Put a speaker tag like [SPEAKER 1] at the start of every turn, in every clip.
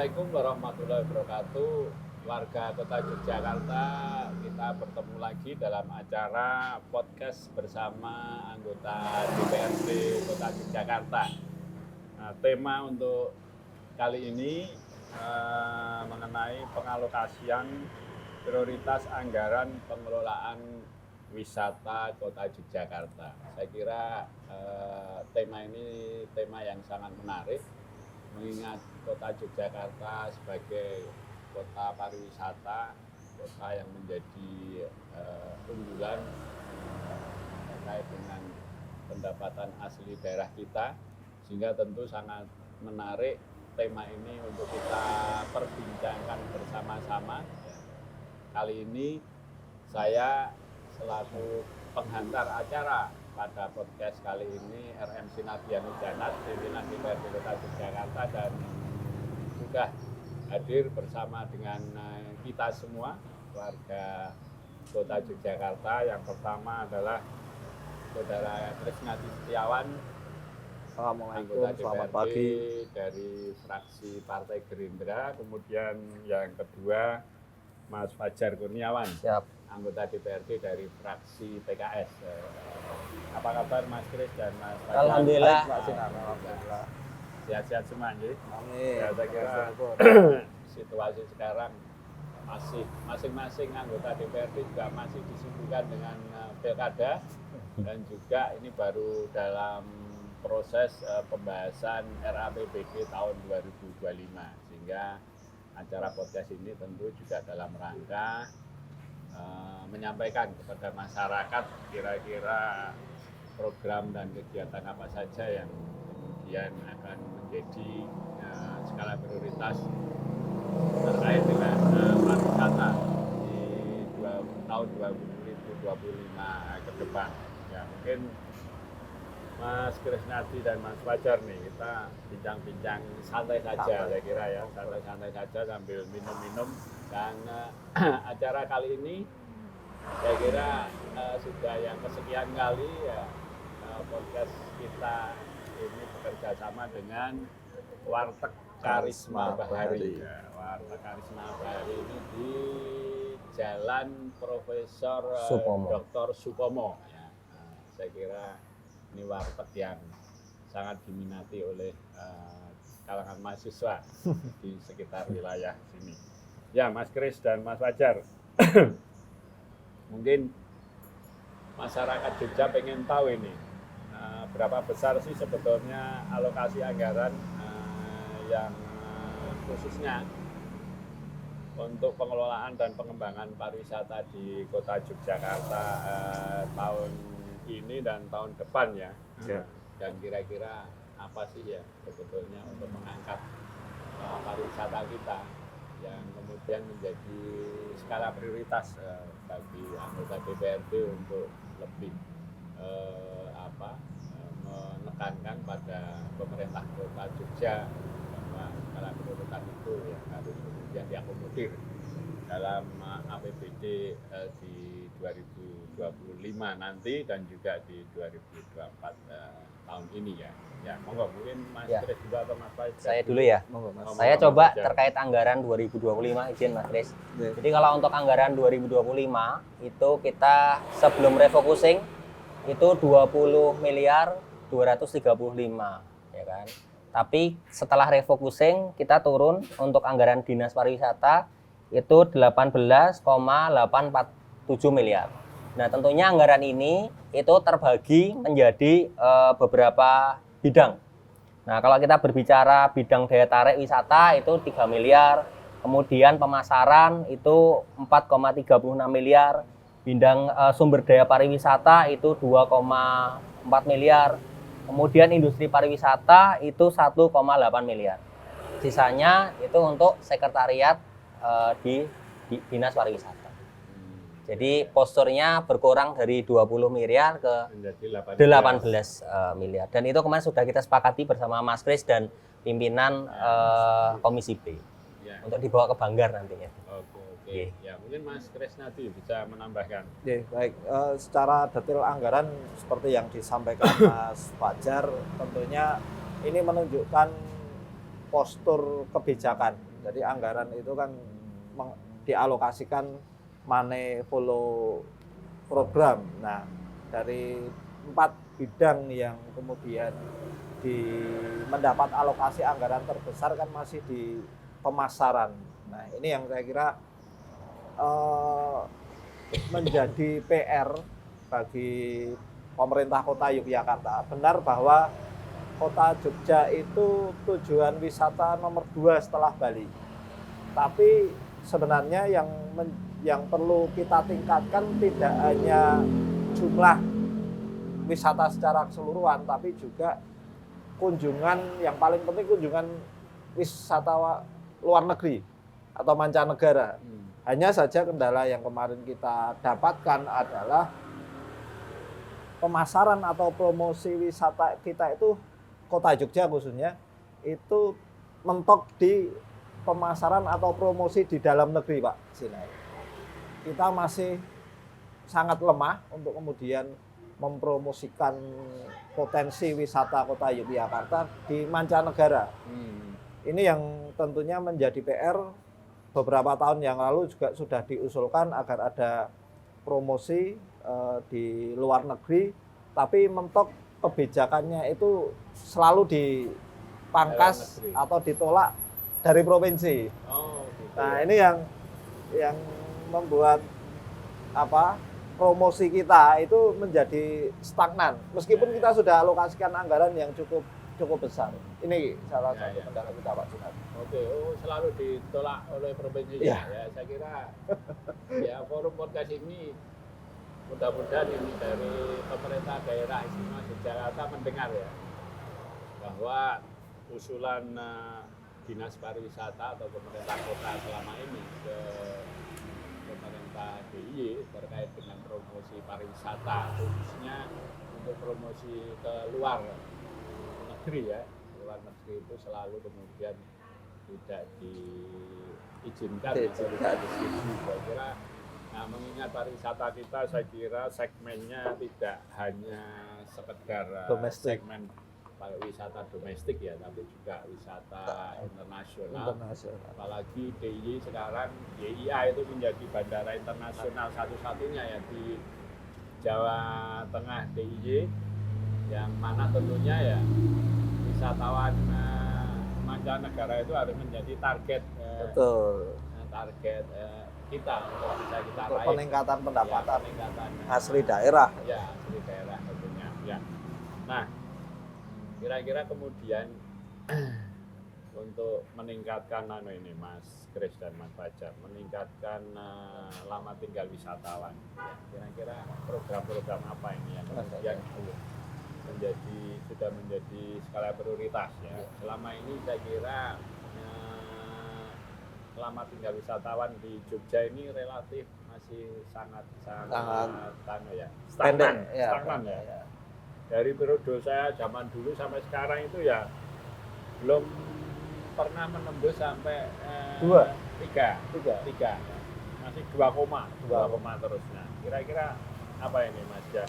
[SPEAKER 1] Assalamualaikum warahmatullahi wabarakatuh. Warga Kota Yogyakarta, kita bertemu lagi dalam acara podcast bersama anggota DPRD Kota Yogyakarta. Nah, tema untuk kali ini mengenai pengalokasian prioritas anggaran pengelolaan wisata Kota Yogyakarta. Saya kira tema ini tema yang sangat menarik, mengingat Kota Yogyakarta sebagai kota pariwisata, kota yang menjadi unggulan terkait dengan pendapatan asli daerah kita, sehingga tentu sangat menarik tema ini untuk kita perbincangkan bersama-sama. Kali ini saya selaku penghantar acara pada podcast kali ini RMC Nabianus Janat, pimpinan DPRD Kota Yogyakarta, dan sudah hadir bersama dengan kita semua warga Kota Yogyakarta. Yang pertama adalah Saudara Krisnadi Setiawan,
[SPEAKER 2] Assalamualaikum, selamat pagi,
[SPEAKER 1] dari fraksi Partai Gerindra. Kemudian yang kedua Mas Fajar Kurniawan,
[SPEAKER 2] siap,
[SPEAKER 1] anggota DPRD dari fraksi PKS. Apa kabar Mas Kris dan Mas Fajar?
[SPEAKER 2] Alhamdulillah.
[SPEAKER 1] Alhamdulillah. Sehat-sehat semua, ya?
[SPEAKER 2] Amin.
[SPEAKER 1] Ya, saya kira situasi sekarang masih masing-masing anggota DPRD juga masih disibukkan dengan pilkada, dan juga ini baru dalam proses pembahasan RAPBD tahun 2025, sehingga acara podcast ini tentu juga dalam rangka menyampaikan kepada masyarakat kira-kira program dan kegiatan apa saja yang kemudian akan menjadi skala prioritas terkait dengan pariwisata di tahun 2025 ke depan. Ya, mungkin Mas Krisnadi dan Mas Fajar nih, kita bincang-bincang santai saja, saya kira ya, santai-santai saja sambil minum-minum. Dan acara kali ini saya kira sudah yang kesekian kali ya podcast kita ini bekerja sama dengan Warteg Karisma Bahari. Ya, Warteg Karisma Bahari ini di Jalan Profesor Dr. Supomo. Ya, saya kira ini warteg yang sangat diminati oleh kalangan mahasiswa di sekitar wilayah sini. Ya, Mas Kris dan Mas Fajar, mungkin masyarakat Jogja pengen tahu ini berapa besar sih sebetulnya alokasi anggaran yang khususnya untuk pengelolaan dan pengembangan pariwisata di Kota Yogyakarta tahun ini dan tahun depan ya. Dan kira-kira apa sih ya sebetulnya untuk mengangkat pariwisata kita yang kemudian menjadi skala prioritas bagi anggota DPRD untuk lebih menekankan pada pemerintah Kota Jogja bahwa skala prioritas itu yang harus kemudian diakomodir dalam APBD di 2025 nanti dan juga di 2024 tahun ini ya. Ya, monggo mungkin Mas Kris dulu atau Mas Fajar.
[SPEAKER 3] Saya dulu ya. Saya coba terkait anggaran 2025 izin Mas Kris. Jadi kalau untuk anggaran 2025 itu kita sebelum refocusing itu 20 miliar 235 ya kan. Tapi setelah refocusing kita turun untuk anggaran Dinas Pariwisata itu 18,847 miliar. Nah, tentunya anggaran ini itu terbagi menjadi beberapa bidang. Nah, kalau kita berbicara bidang daya tarik wisata itu 3 miliar, kemudian pemasaran itu 4,36 miliar, bidang sumber daya pariwisata itu 2,4 miliar, kemudian industri pariwisata itu 1,8 miliar. Sisanya itu untuk sekretariat di Dinas Pariwisata. Jadi posturnya berkurang dari 20 miliar ke 18 miliar. Dan itu kemarin sudah kita sepakati bersama Mas Kris dan pimpinan Komisi B ya, untuk dibawa ke Banggar nantinya.
[SPEAKER 1] Oke. Ya, mungkin Mas Krisnadi bisa menambahkan.
[SPEAKER 2] Oke, baik. Secara detail anggaran seperti yang disampaikan Mas Fajar, tentunya ini menunjukkan postur kebijakan Jadi anggaran itu kan dialokasikan money follow program. Nah, dari 4 bidang yang kemudian mendapat alokasi anggaran terbesar kan masih di pemasaran. Nah, ini yang saya kira menjadi PR bagi pemerintah Kota Yogyakarta. Benar bahwa Kota Jogja itu tujuan wisata nomor 2 setelah Bali. Tapi sebenarnya yang perlu kita tingkatkan tidak hanya jumlah wisata secara keseluruhan, tapi juga kunjungan, yang paling penting kunjungan wisata luar negeri atau mancanegara. Hanya saja kendala yang kemarin kita dapatkan adalah pemasaran atau promosi wisata kita itu, Kota Jogja khususnya, itu mentok di pemasaran atau promosi di dalam negeri, Pak Sinai. Kita masih sangat lemah untuk kemudian mempromosikan potensi wisata Kota Yogyakarta di mancanegara. Ini yang tentunya menjadi PR. Beberapa tahun yang lalu juga sudah diusulkan agar ada promosi di luar negeri, tapi mentok kebijakannya itu selalu dipangkas atau ditolak dari provinsi.
[SPEAKER 1] Gitu.
[SPEAKER 2] Nah, ini yang membuat promosi kita itu menjadi stagnan. Meskipun kita sudah alokasikan anggaran yang cukup besar. Ini salah satu kendala kita, Pak Junat.
[SPEAKER 1] Oke, selalu ditolak oleh provinsi. Ya, saya kira ya forum podcast ini mudah-mudahan ini dari pemerintah daerah istimewa Yogyakarta mendengar ya bahwa usulan dinas pariwisata atau pemerintah kota selama ini ke pemerintah DIY terkait dengan promosi pariwisata, khususnya untuk promosi ke luar negeri ya, luar negeri itu selalu kemudian tidak diizinkan atau tidak disetujui. Saya kira, nah mengingat pariwisata kita, saya kira segmennya tidak hanya sekedar segmen wisata domestik ya, tapi juga wisata internasional. Apalagi DIY sekarang, YIA itu menjadi bandara internasional satu-satunya ya di Jawa Tengah, DIY, yang mana tentunya ya wisatawan mancanegara itu harus menjadi target kita untuk bisa kita raih.
[SPEAKER 2] Peningkatan pendapatan
[SPEAKER 1] ya, peningkatan
[SPEAKER 2] asli daerah.
[SPEAKER 1] Ya, asli daerah tentunya. Ya. Nah, kira-kira kemudian untuk meningkatkan ini Mas Kris dan Mas Fajar, meningkatkan lama tinggal wisatawan. Ya, kira-kira program-program apa ini yang kemudian sudah menjadi skala prioritas ya. Selama ini saya kira lama tinggal wisatawan di Jogja ini relatif masih sangat stagnan ya. Dari periode saya zaman dulu sampai sekarang itu ya belum pernah menembus sampai 3 masih 2 terusnya. Kira-kira apa ini Mas ya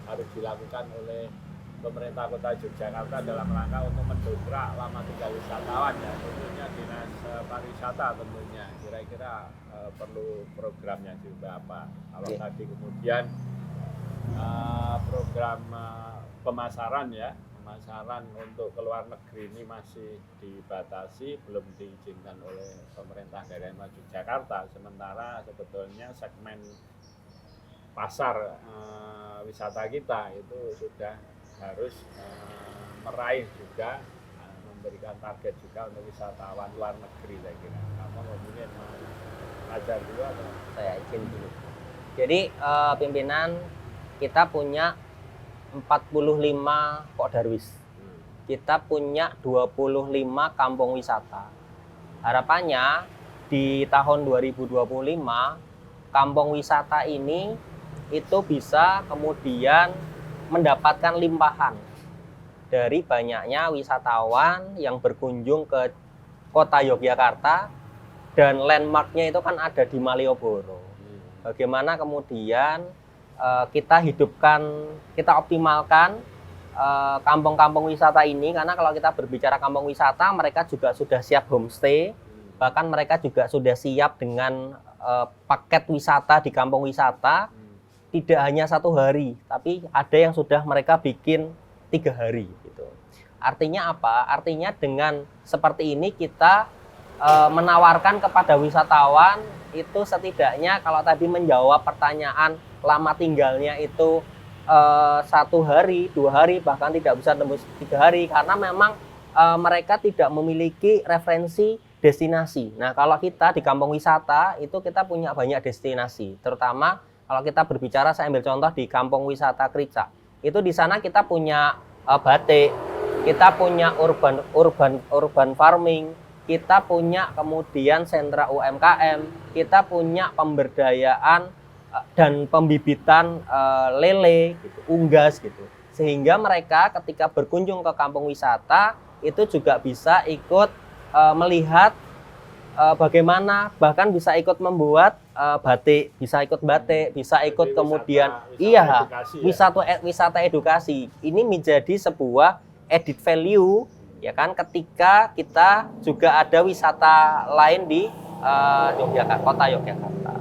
[SPEAKER 1] harus dilakukan oleh pemerintah Kota Yogyakarta dalam rangka untuk mendongkrak lama tinggal wisatawan ya, tentunya dinas pariwisata tentunya. Kira-kira perlu programnya juga apa? Kalau tadi kemudian program pemasaran untuk ke luar negeri ini masih dibatasi, belum diizinkan oleh pemerintah daerah Yogyakarta. Sementara sebetulnya segmen pasar wisata kita itu sudah harus meraih juga, memberikan target juga untuk wisatawan luar negeri saya kira. Kamu mungkin ajar dulu atau?
[SPEAKER 3] Saya izin dulu. Jadi pimpinan kita punya 45 Pok Darwis. Kita punya 25 kampung wisata. Harapannya di tahun 2025 kampung wisata ini itu bisa kemudian mendapatkan limpahan dari banyaknya wisatawan yang berkunjung ke Kota Yogyakarta, dan landmarknya itu kan ada di Malioboro. Bagaimana kemudian kita optimalkan kampung-kampung wisata ini, karena kalau kita berbicara kampung wisata, mereka juga sudah siap homestay, bahkan mereka juga sudah siap dengan paket wisata di kampung wisata, tidak hanya 1 hari, tapi ada yang sudah mereka bikin 3 hari gitu. Artinya apa? Artinya dengan seperti ini kita menawarkan kepada wisatawan itu setidaknya kalau tadi menjawab pertanyaan lama tinggalnya itu 1 hari, 2 hari, bahkan tidak bisa tembus 3 hari karena memang mereka tidak memiliki referensi destinasi. Nah, kalau kita di kampung wisata itu kita punya banyak destinasi, terutama kalau kita berbicara, saya ambil contoh di kampung wisata Krica. Itu di sana kita punya batik, kita punya urban farming, kita punya kemudian sentra UMKM, kita punya pemberdayaan dan pembibitan lele, gitu, unggas gitu. Sehingga mereka ketika berkunjung ke kampung wisata itu juga bisa ikut melihat bagaimana, bahkan bisa ikut membuat batik, bisa ikut batik, bisa ikut kemudian wisata edukasi. Ini menjadi sebuah added value ya kan, ketika kita juga ada wisata lain di Yogyakarta, kota Yogyakarta.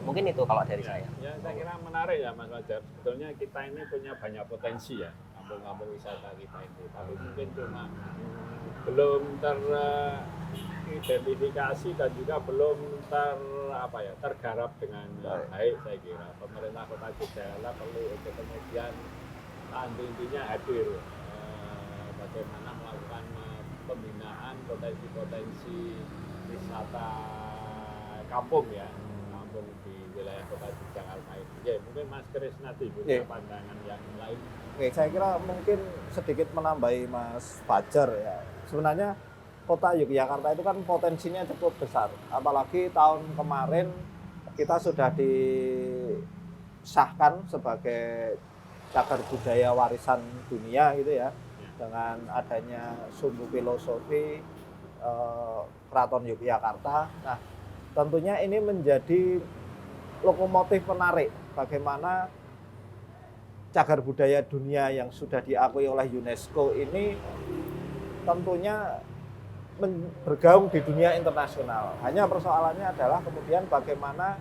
[SPEAKER 3] Mungkin itu kalau dari saya.
[SPEAKER 1] Ya, saya kira menarik ya Mas Fajar. Sebetulnya kita ini punya banyak potensi ya, kampung-kampung wisata kita ini. Tapi mungkin cuma belum teridentifikasi dan juga belum tergarap dengan baik, saya kira. Pemerintah Kota Yogyakarta perlu untuk kemudian intinya hadir bagaimana melakukan pembinaan potensi-potensi wisata kampung ya, kampung di wilayah Kota Yogyakarta ini. Ya, mungkin Mas Kris nanti punya pandangan yang lain.
[SPEAKER 2] Oke, saya kira mungkin sedikit menambahi Mas Fajar ya. Sebenarnya Kota Yogyakarta itu kan potensinya cukup besar. Apalagi tahun kemarin kita sudah disahkan sebagai cagar budaya warisan dunia gitu ya. Dengan adanya sumbu filosofi Keraton Yogyakarta. Nah, tentunya ini menjadi lokomotif penarik bagaimana cagar budaya dunia yang sudah diakui oleh UNESCO ini tentunya bergaung di dunia internasional. Hanya persoalannya adalah kemudian bagaimana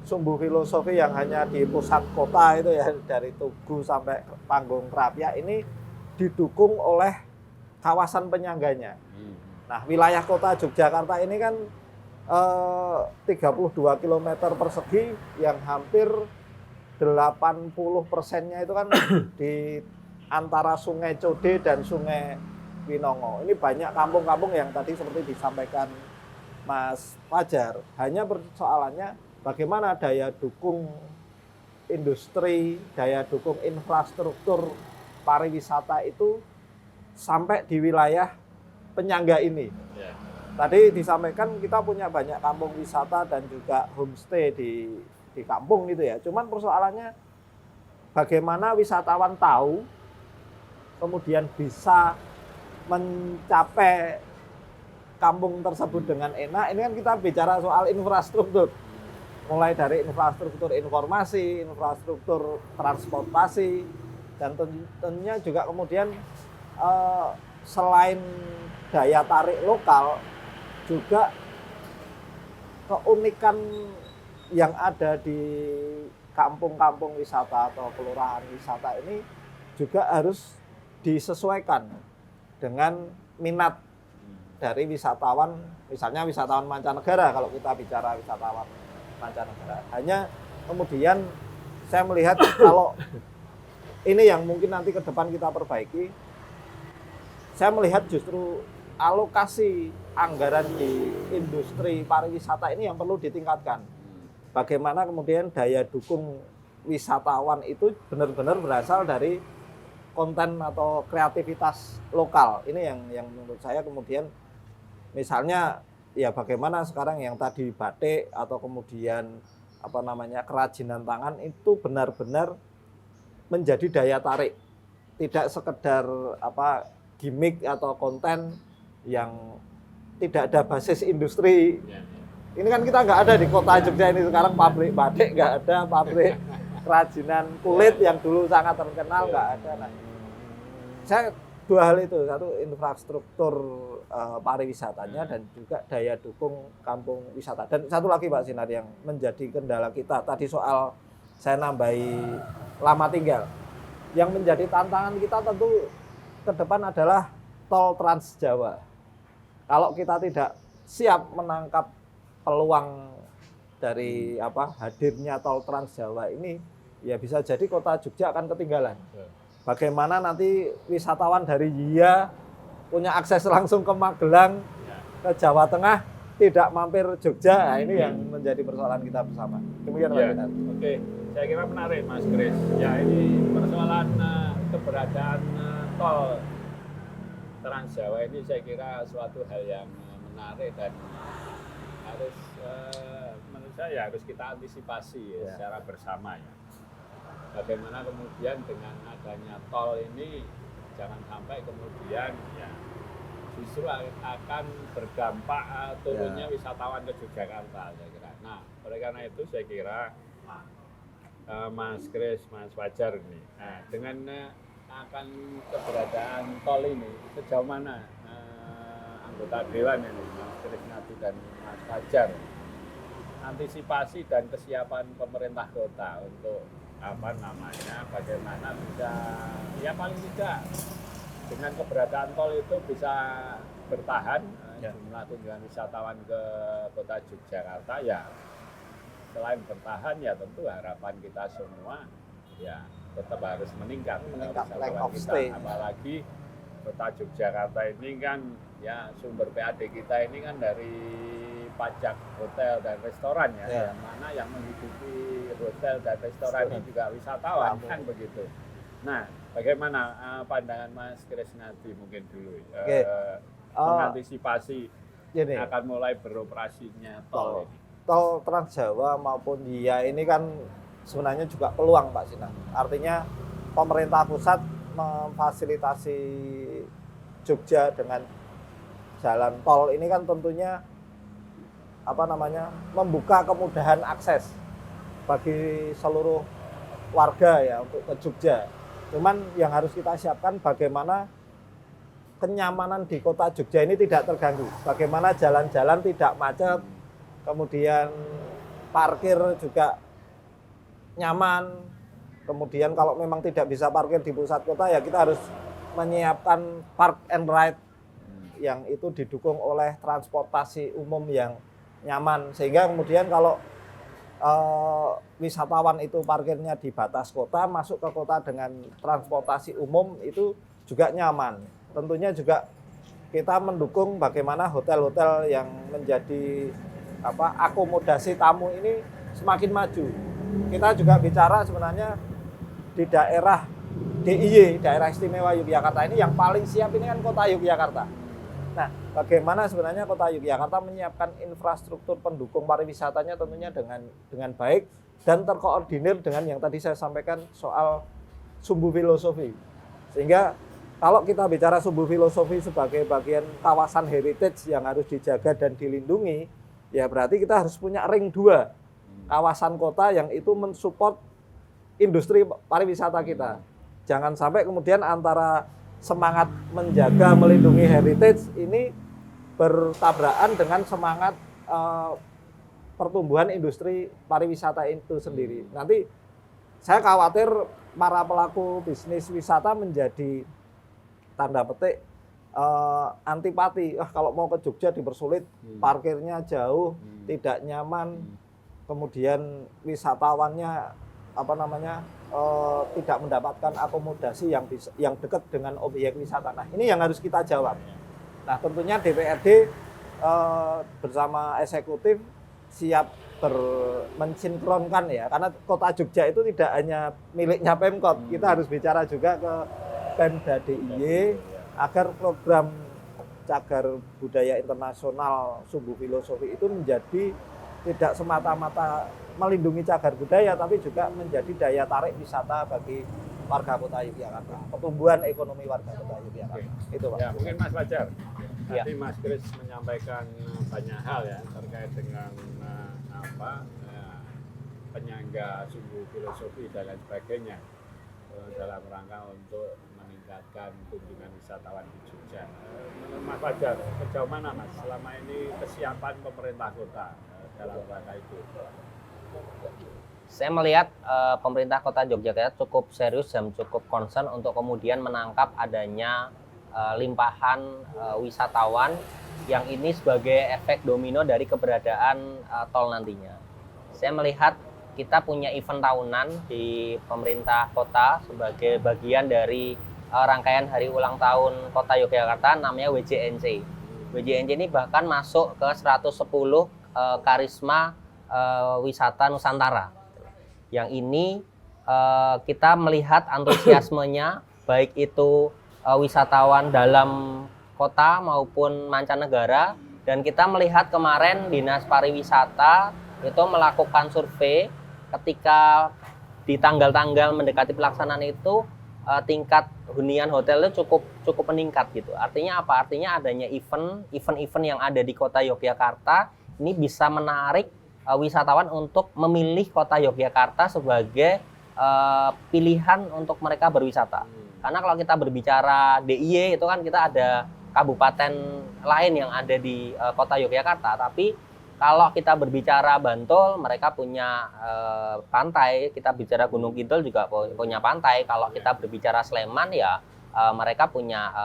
[SPEAKER 2] sumbu filosofi yang hanya di pusat kota itu ya, dari Tugu sampai Panggung Krapyak ini didukung oleh kawasan penyangganya. Nah, wilayah kota Yogyakarta ini kan 32 km persegi yang hampir 80%-nya itu kan di antara Sungai Code dan Sungai Winongo. Ini banyak kampung-kampung yang tadi seperti disampaikan Mas Fajar. Hanya persoalannya bagaimana daya dukung industri, daya dukung infrastruktur pariwisata itu sampai di wilayah penyangga ini. Tadi disampaikan kita punya banyak kampung wisata dan juga homestay di kampung gitu ya. Cuman persoalannya bagaimana wisatawan tahu kemudian bisa mencapai kampung tersebut dengan enak. Ini kan kita bicara soal infrastruktur. Mulai dari infrastruktur informasi, infrastruktur transportasi, dan tentunya juga kemudian selain daya tarik lokal, juga keunikan yang ada di kampung-kampung wisata atau kelurahan wisata ini juga harus disesuaikan dengan minat dari wisatawan, misalnya wisatawan mancanegara. Kalau kita bicara wisatawan mancanegara, hanya kemudian saya melihat kalau ini yang mungkin nanti ke depan kita perbaiki, saya melihat justru alokasi anggaran di industri pariwisata ini yang perlu ditingkatkan. Bagaimana kemudian daya dukung wisatawan itu benar-benar berasal dari konten atau kreativitas lokal. Ini yang menurut saya kemudian misalnya ya bagaimana sekarang yang tadi batik atau kemudian kerajinan tangan itu benar-benar menjadi daya tarik. Tidak sekedar gimmick atau konten yang tidak ada basis industri. Ini kan kita nggak ada di kota Jogja ini sekarang, pabrik batik nggak ada, pabrik kerajinan kulit yang dulu sangat terkenal nggak ada. Nah, saya dua hal itu, satu infrastruktur pariwisatanya dan juga daya dukung kampung wisata. Dan satu lagi Pak Sinar yang menjadi kendala kita tadi soal saya nambahi lama tinggal. Yang menjadi tantangan kita tentu ke depan adalah tol Trans Jawa. Kalau kita tidak siap menangkap peluang dari hadirnya tol Trans Jawa ini, ya bisa jadi kota Jogja akan ketinggalan. Bagaimana nanti wisatawan dari Yia punya akses langsung ke Magelang, ke Jawa Tengah, tidak mampir Jogja. Nah, ini yang menjadi persoalan kita bersama. Demikian Pak Sinar.
[SPEAKER 1] Oke, saya kira menarik Mas Kris. Ya, ini persoalan keberadaan tol Trans Jawa ini saya kira suatu hal yang menarik dan harus menurut saya harus kita antisipasi secara bersama ya. Bagaimana kemudian dengan adanya tol ini jangan sampai kemudian ya justru akan berdampak turunnya wisatawan ke Yogyakarta saya kira. Nah, oleh karena itu saya kira Mas Kris, Mas Fajar ini dengan akan keberadaan tol ini sejauh mana anggota dewan ini Mas Kris Nadi dan Mas Fajar antisipasi dan kesiapan pemerintah kota untuk bagaimana bisa ya paling tidak dengan keberadaan tol itu bisa bertahan jumlah kunjungan wisatawan ke kota Yogyakarta ya selain bertahan ya tentu harapan kita semua ya tetap harus meningkat wisatawan kita, apalagi kota Yogyakarta ini kan ya sumber PAD kita ini kan dari pajak hotel dan restoran ya, yang mana yang menghidupi hotel dan restoran ini juga wisatawan kan begitu. Nah, bagaimana pandangan Mas Kris Nadi mungkin dulu mengantisipasi akan mulai beroperasinya tol ini?
[SPEAKER 2] Tol Trans Jawa maupun Yia ini kan sebenarnya juga peluang Pak Sinar. Artinya pemerintah pusat memfasilitasi Jogja dengan jalan tol ini kan tentunya membuka kemudahan akses bagi seluruh warga ya untuk ke Jogja. Cuman yang harus kita siapkan bagaimana kenyamanan di kota Jogja ini tidak terganggu. Bagaimana jalan-jalan tidak macet, kemudian parkir juga nyaman. Kemudian kalau memang tidak bisa parkir di pusat kota ya kita harus menyiapkan park and ride yang itu didukung oleh transportasi umum yang nyaman, sehingga kemudian kalau wisatawan itu parkirnya di batas kota, masuk ke kota dengan transportasi umum itu juga nyaman. Tentunya juga kita mendukung bagaimana hotel-hotel yang menjadi akomodasi tamu ini semakin maju. Kita juga bicara sebenarnya di daerah DIY, daerah istimewa Yogyakarta ini yang paling siap ini kan kota Yogyakarta. Nah, bagaimana sebenarnya kota Yogyakarta menyiapkan infrastruktur pendukung pariwisatanya tentunya dengan baik dan terkoordinir dengan yang tadi saya sampaikan soal sumbu filosofi. Sehingga kalau kita bicara sumbu filosofi sebagai bagian kawasan heritage yang harus dijaga dan dilindungi, ya berarti kita harus punya ring 2, kawasan kota yang itu mensupport industri pariwisata kita. Jangan sampai kemudian antara semangat menjaga, melindungi heritage ini bertabrakan dengan semangat pertumbuhan industri pariwisata itu sendiri. Nanti saya khawatir para pelaku bisnis wisata menjadi tanda petik antipati. Kalau mau ke Jogja dipersulit, parkirnya jauh, tidak nyaman, kemudian wisatawannya tidak mendapatkan akomodasi yang dekat dengan objek wisata. Nah, ini yang harus kita jawab. Nah, tentunya DPRD bersama eksekutif siap mensinkronkan ya, karena kota Jogja itu tidak hanya miliknya Pemkot, kita harus bicara juga ke Pemda DIY agar program cagar budaya internasional sumbu filosofi itu menjadi tidak semata-mata melindungi cagar budaya, tapi juga menjadi daya tarik wisata bagi warga kota Yogyakarta, pertumbuhan ekonomi warga kota Yogyakarta. Itu Pak.
[SPEAKER 1] Ya, mungkin Mas Fajar. Tadi Mas Kris menyampaikan banyak hal ya terkait dengan penyangga sumbu filosofi dan lain sebagainya dalam rangka untuk meningkatkan kunjungan wisatawan di Jogja. Menurut Mas Fajar, sejauh mana Mas selama ini kesiapan pemerintah kota dalam rangka itu?
[SPEAKER 3] Saya melihat pemerintah Kota Yogyakarta cukup serius dan cukup concern untuk kemudian menangkap adanya limpahan wisatawan yang ini sebagai efek domino dari keberadaan tol nantinya. Saya melihat kita punya event tahunan di pemerintah kota sebagai bagian dari rangkaian hari ulang tahun Kota Yogyakarta, namanya WJNC. WJNC ini bahkan masuk ke 110 karisma wisata Nusantara. Yang ini kita melihat antusiasmenya baik itu wisatawan dalam kota maupun mancanegara, dan kita melihat kemarin Dinas Pariwisata itu melakukan survei ketika di tanggal-tanggal mendekati pelaksanaan itu tingkat hunian hotel itu cukup meningkat gitu. Artinya apa? Artinya adanya event yang ada di Kota Yogyakarta ini bisa menarik wisatawan untuk memilih Kota Yogyakarta sebagai pilihan untuk mereka berwisata. Karena kalau kita berbicara DIY itu kan kita ada kabupaten lain yang ada di Kota Yogyakarta, tapi kalau kita berbicara Bantul, mereka punya pantai. Kita bicara Gunung Kidul juga punya pantai. Kalau kita berbicara Sleman ya mereka punya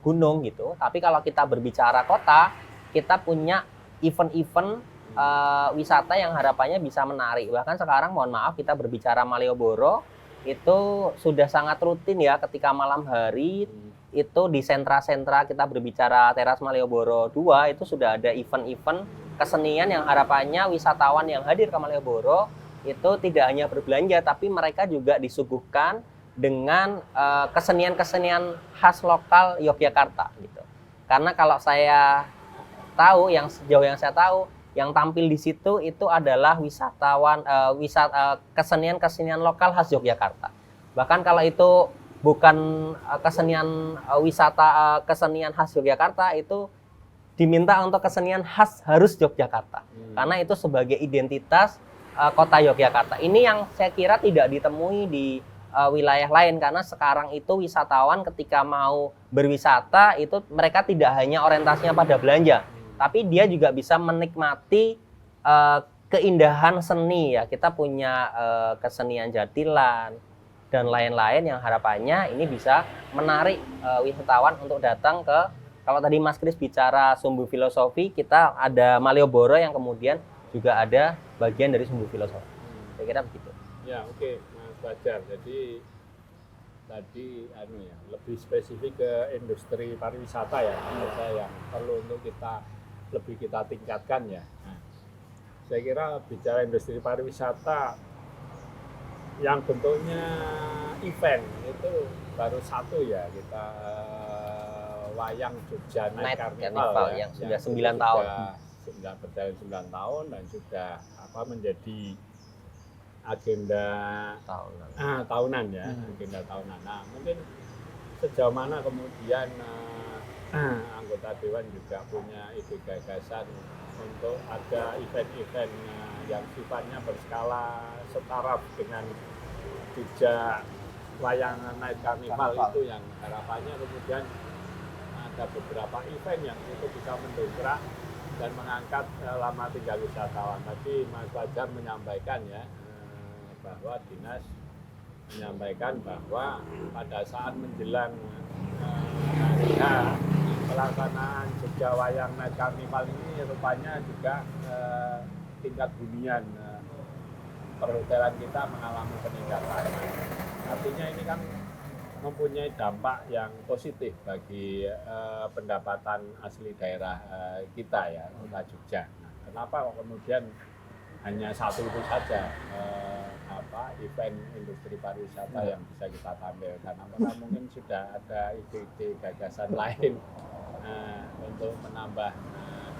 [SPEAKER 3] gunung gitu. Tapi kalau kita berbicara kota, kita punya event-event wisata yang harapannya bisa menarik. Bahkan sekarang mohon maaf kita berbicara Malioboro itu sudah sangat rutin ya ketika malam hari itu di sentra-sentra kita berbicara Teras Malioboro 2 itu sudah ada event-event kesenian yang harapannya wisatawan yang hadir ke Malioboro itu tidak hanya berbelanja tapi mereka juga disuguhkan dengan kesenian-kesenian khas lokal Yogyakarta gitu. Karena kalau saya tahu, yang sejauh yang saya tahu, yang tampil di situ itu adalah wisatawan kesenian-kesenian lokal khas Yogyakarta. Bahkan kalau itu bukan kesenian kesenian khas Yogyakarta, itu diminta untuk kesenian khas harus Yogyakarta. Karena itu sebagai identitas Kota Yogyakarta. Ini yang saya kira tidak ditemui di wilayah lain, karena sekarang itu wisatawan ketika mau berwisata itu mereka tidak hanya orientasinya pada belanja, tapi dia juga bisa menikmati keindahan seni ya. Kita punya kesenian jatilan dan lain-lain yang harapannya ini bisa menarik wisatawan untuk datang ke, kalau tadi Mas Kris bicara Sumbu Filosofi, kita ada Malioboro yang kemudian juga ada bagian dari Sumbu Filosofi. Saya kira begitu.
[SPEAKER 1] Ya, oke, Mas Fajar. Jadi tadi lebih spesifik ke industri pariwisata ya, menurut saya yang perlu untuk kita tingkatkan ya. Nah, saya kira bicara industri pariwisata yang bentuknya event itu baru satu ya, kita wayang Jogja Night Carnival
[SPEAKER 3] yang sudah 9 tahun.
[SPEAKER 1] Sudah berjalan 9 tahun dan sudah menjadi agenda tahunan ya, agenda tahunan. Nah, mungkin sejauh mana kemudian anggota dewan juga punya ide gagasan untuk ada event-event yang sifatnya berskala setara dengan Jogja wayang Night Carnival itu, yang harapannya kemudian ada beberapa event yang itu bisa mendongkrak dan mengangkat lama tinggal wisatawan. Tadi Mas Fajar menyampaikan ya bahwa dinas menyampaikan bahwa pada saat menjelang hari H pelaksanaan Jogja Wayang Night Carnival ini rupanya juga tingkat hunian perhotelan kita mengalami peningkatan. Artinya ini kan mempunyai dampak yang positif bagi pendapatan asli daerah kita ya, Kota Jogja. Nah, kenapa kemudian hanya satu itu saja event industri pariwisata yang bisa kita tampilkan? Apakah mungkin sudah ada ide-ide gagasan lain untuk menambah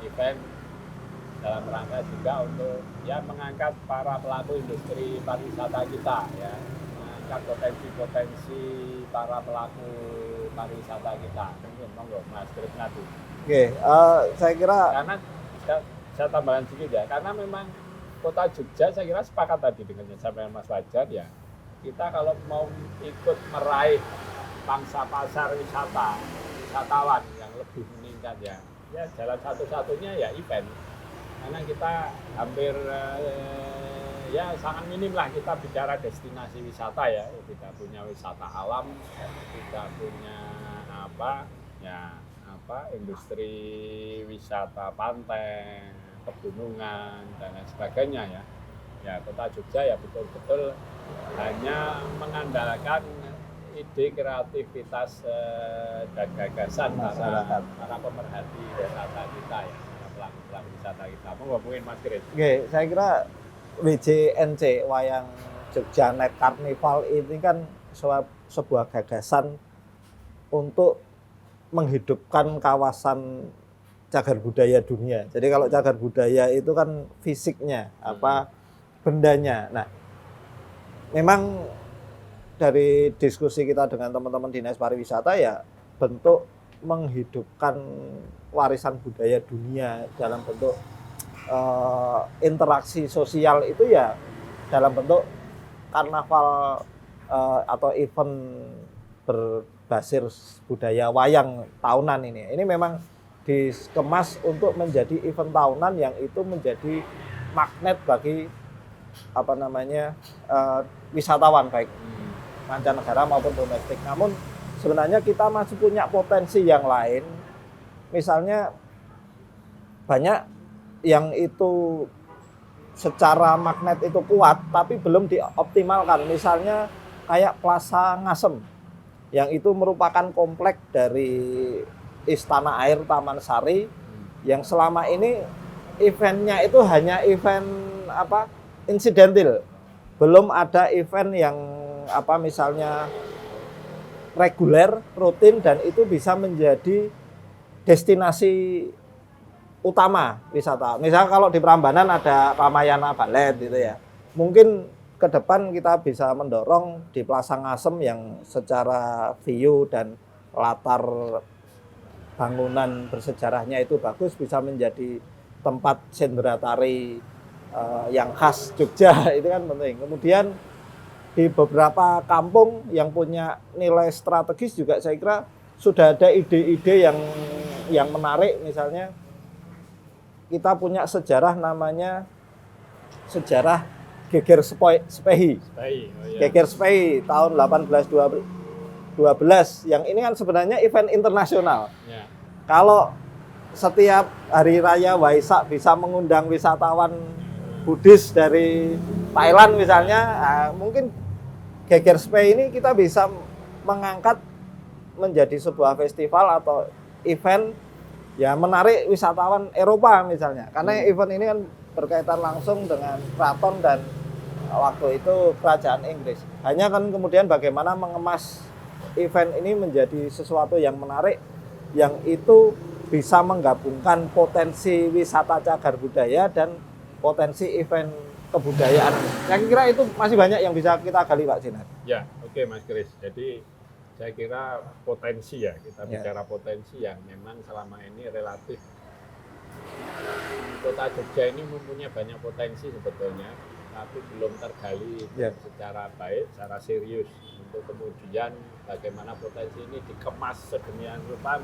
[SPEAKER 1] event dalam rangka juga untuk ya mengangkat para pelaku industri pariwisata kita ya, mengangkat potensi-potensi para pelaku pariwisata kita. Mungkin monggo Mas Krisnadi.
[SPEAKER 2] Oke, saya kira
[SPEAKER 1] karena saya tambahkan sedikit ya, karena memang Kota Jogja saya kira sepakat tadi dengan yang disampaikan Mas Fajar ya, kita kalau mau ikut meraih pangsa pasar wisatawan yang lebih meningkat ya. Ya jalan satu-satunya ya event. Karena kita hampir ya sangat minim lah kita bicara destinasi wisata ya. Kita punya wisata alam, kita punya industri wisata pantai, pegunungan dan lain sebagainya ya. Ya Kota Jogja ya betul-betul hanya mengandalkan ide kreativitas dan gagasan para pemerhati wisata kita ya, para pelaku-pelaku wisata kita. Mungkin Mas Kris.
[SPEAKER 2] Oke, saya kira WJNC Wayang Jogja Night Carnival ini kan sebuah gagasan untuk menghidupkan kawasan cagar budaya dunia. Jadi kalau cagar budaya itu kan fisiknya, bendanya. Nah, memang dari diskusi kita dengan teman-teman Dinas Pariwisata ya bentuk menghidupkan warisan budaya dunia dalam bentuk interaksi sosial itu ya dalam bentuk karnaval atau event berbasis budaya wayang tahunan ini. Ini memang dikemas untuk menjadi event tahunan yang itu menjadi magnet bagi wisatawan baik mancanegara maupun domestik. Namun sebenarnya kita masih punya potensi yang lain. Misalnya banyak yang itu secara magnet itu kuat tapi belum dioptimalkan. Misalnya kayak Plaza Ngasem yang itu merupakan komplek dari Istana Air Taman Sari yang selama ini eventnya itu hanya event insidental. Belum ada event yang misalnya reguler, rutin dan itu bisa menjadi destinasi utama wisata. Misalnya kalau di Prambanan ada Ramayana Ballet gitu ya. Mungkin ke depan kita bisa mendorong di Plaza Ngasem yang secara view dan latar bangunan bersejarahnya itu bagus bisa menjadi tempat sendera tari yang khas Jogja itu kan penting. Kemudian di beberapa kampung yang punya nilai strategis juga saya kira sudah ada ide-ide yang menarik. Misalnya kita punya sejarah namanya sejarah Geger Spehi. Geger Spehi tahun 1812 yang ini kan sebenarnya event internasional. Ya. Kalau setiap hari raya Waisak bisa mengundang wisatawan Buddhis dari Thailand misalnya, mungkin Geger Spehi ini kita bisa mengangkat menjadi sebuah festival atau event ya menarik wisatawan Eropa misalnya. Karena event ini kan berkaitan langsung dengan keraton dan waktu itu kerajaan Inggris. Hanya kan kemudian bagaimana mengemas event ini menjadi sesuatu yang menarik yang itu bisa menggabungkan potensi wisata cagar budaya dan potensi event kebudayaan. Saya kira itu masih banyak yang bisa kita gali Pak Sinar.
[SPEAKER 1] Ya, oke Mas Kris. Jadi saya kira potensi ya, kita bicara potensi yang memang selama ini relatif Kota Jogja ini mempunyai banyak potensi sebetulnya, tapi belum tergali secara baik, secara serius untuk kemudian bagaimana potensi ini dikemas sedemikian rupa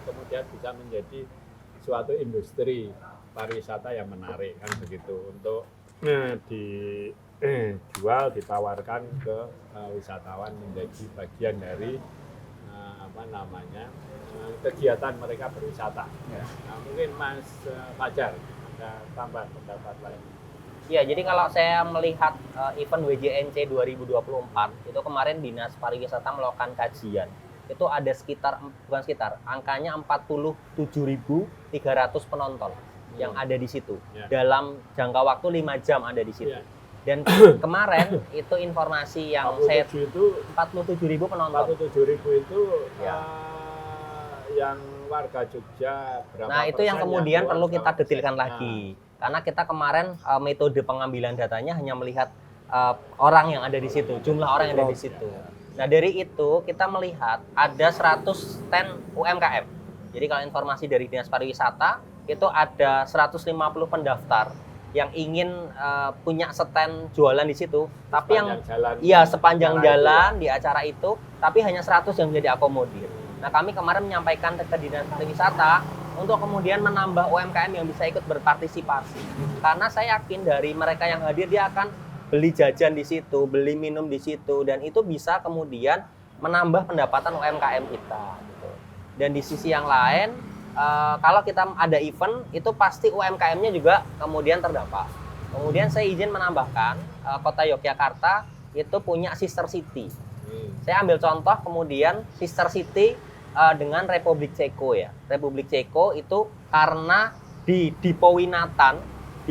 [SPEAKER 1] kemudian bisa menjadi suatu industri pariwisata yang menarik kan begitu untuk dijual ditawarkan ke wisatawan menjadi bagian dari kegiatan mereka berwisata. Nah, mungkin Mas Fajar ada tambahan pendapat lain.
[SPEAKER 3] Ya, jadi kalau saya melihat event WJNC 2024 itu kemarin Dinas Pariwisata melakukan kajian. Itu ada angkanya 47.300 penonton yang ada di situ. Dalam jangka waktu 5 jam ada di situ. Dan kemarin itu informasi yang 47.000 penonton.
[SPEAKER 1] 47.000 itu yang warga Jogja berapa?
[SPEAKER 3] Nah, itu yang kemudian perlu kita detailkan lagi. Karena kita kemarin metode pengambilan datanya hanya melihat orang yang ada di situ, jumlah orang yang ada di situ. Nah, dari itu kita melihat ada 100 stand UMKM. Jadi kalau informasi dari Dinas Pariwisata itu ada 150 pendaftar yang ingin punya stand jualan di situ, tapi yang
[SPEAKER 1] jalan,
[SPEAKER 3] sepanjang jalan di acara itu, tapi hanya 100 yang jadi akomodir. Nah, kami kemarin menyampaikan ke Dinas Pariwisata untuk kemudian menambah UMKM yang bisa ikut berpartisipasi. Karena saya yakin dari mereka yang hadir dia akan beli jajan di situ, beli minum di situ, dan itu bisa kemudian menambah pendapatan UMKM kita. Gitu. Dan di sisi yang lain, kalau kita ada event, itu pasti UMKM-nya juga kemudian terdapat. Kemudian saya izin menambahkan, Kota Yogyakarta itu punya sister city. Saya ambil contoh kemudian sister city dengan Republik Ceko ya. Republik Ceko itu karena di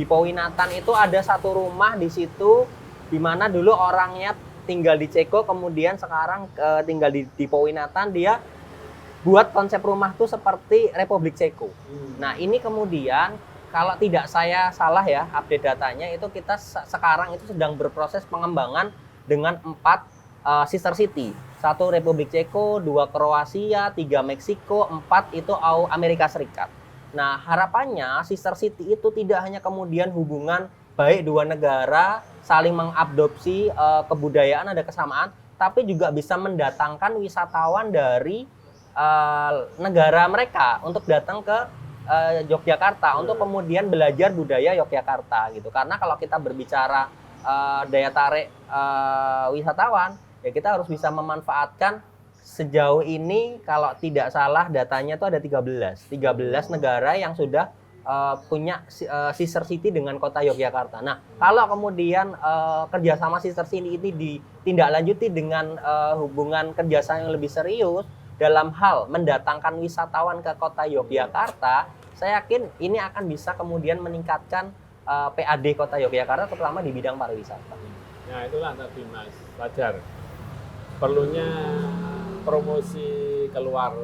[SPEAKER 3] Powinatan itu ada satu rumah di situ di mana dulu orangnya tinggal di Ceko, kemudian sekarang tinggal di Powinatan, dia buat konsep rumah tuh seperti Republik Ceko. Nah, ini kemudian kalau tidak saya salah ya, update datanya itu kita sekarang itu sedang berproses pengembangan dengan 4 sister city. 1 Republik Ceko, 2 Kroasia, 3 Meksiko, 4 itu Amerika Serikat. Nah, harapannya sister city itu tidak hanya kemudian hubungan baik dua negara saling mengadopsi kebudayaan, ada kesamaan, tapi juga bisa mendatangkan wisatawan dari negara mereka untuk datang ke Yogyakarta untuk kemudian belajar budaya Yogyakarta gitu. Karena kalau kita berbicara daya tarik wisatawan, ya kita harus bisa memanfaatkan. Sejauh ini kalau tidak salah datanya itu ada 13 negara yang sudah punya sister city dengan kota Yogyakarta. Nah, kalau kemudian kerjasama sister city ini ditindaklanjuti dengan hubungan kerjasama yang lebih serius dalam hal mendatangkan wisatawan ke kota Yogyakarta, saya yakin ini akan bisa kemudian meningkatkan PAD kota Yogyakarta, terutama di bidang pariwisata.
[SPEAKER 1] Nah, itulah tadi Mas Fajar, perlunya promosi keluar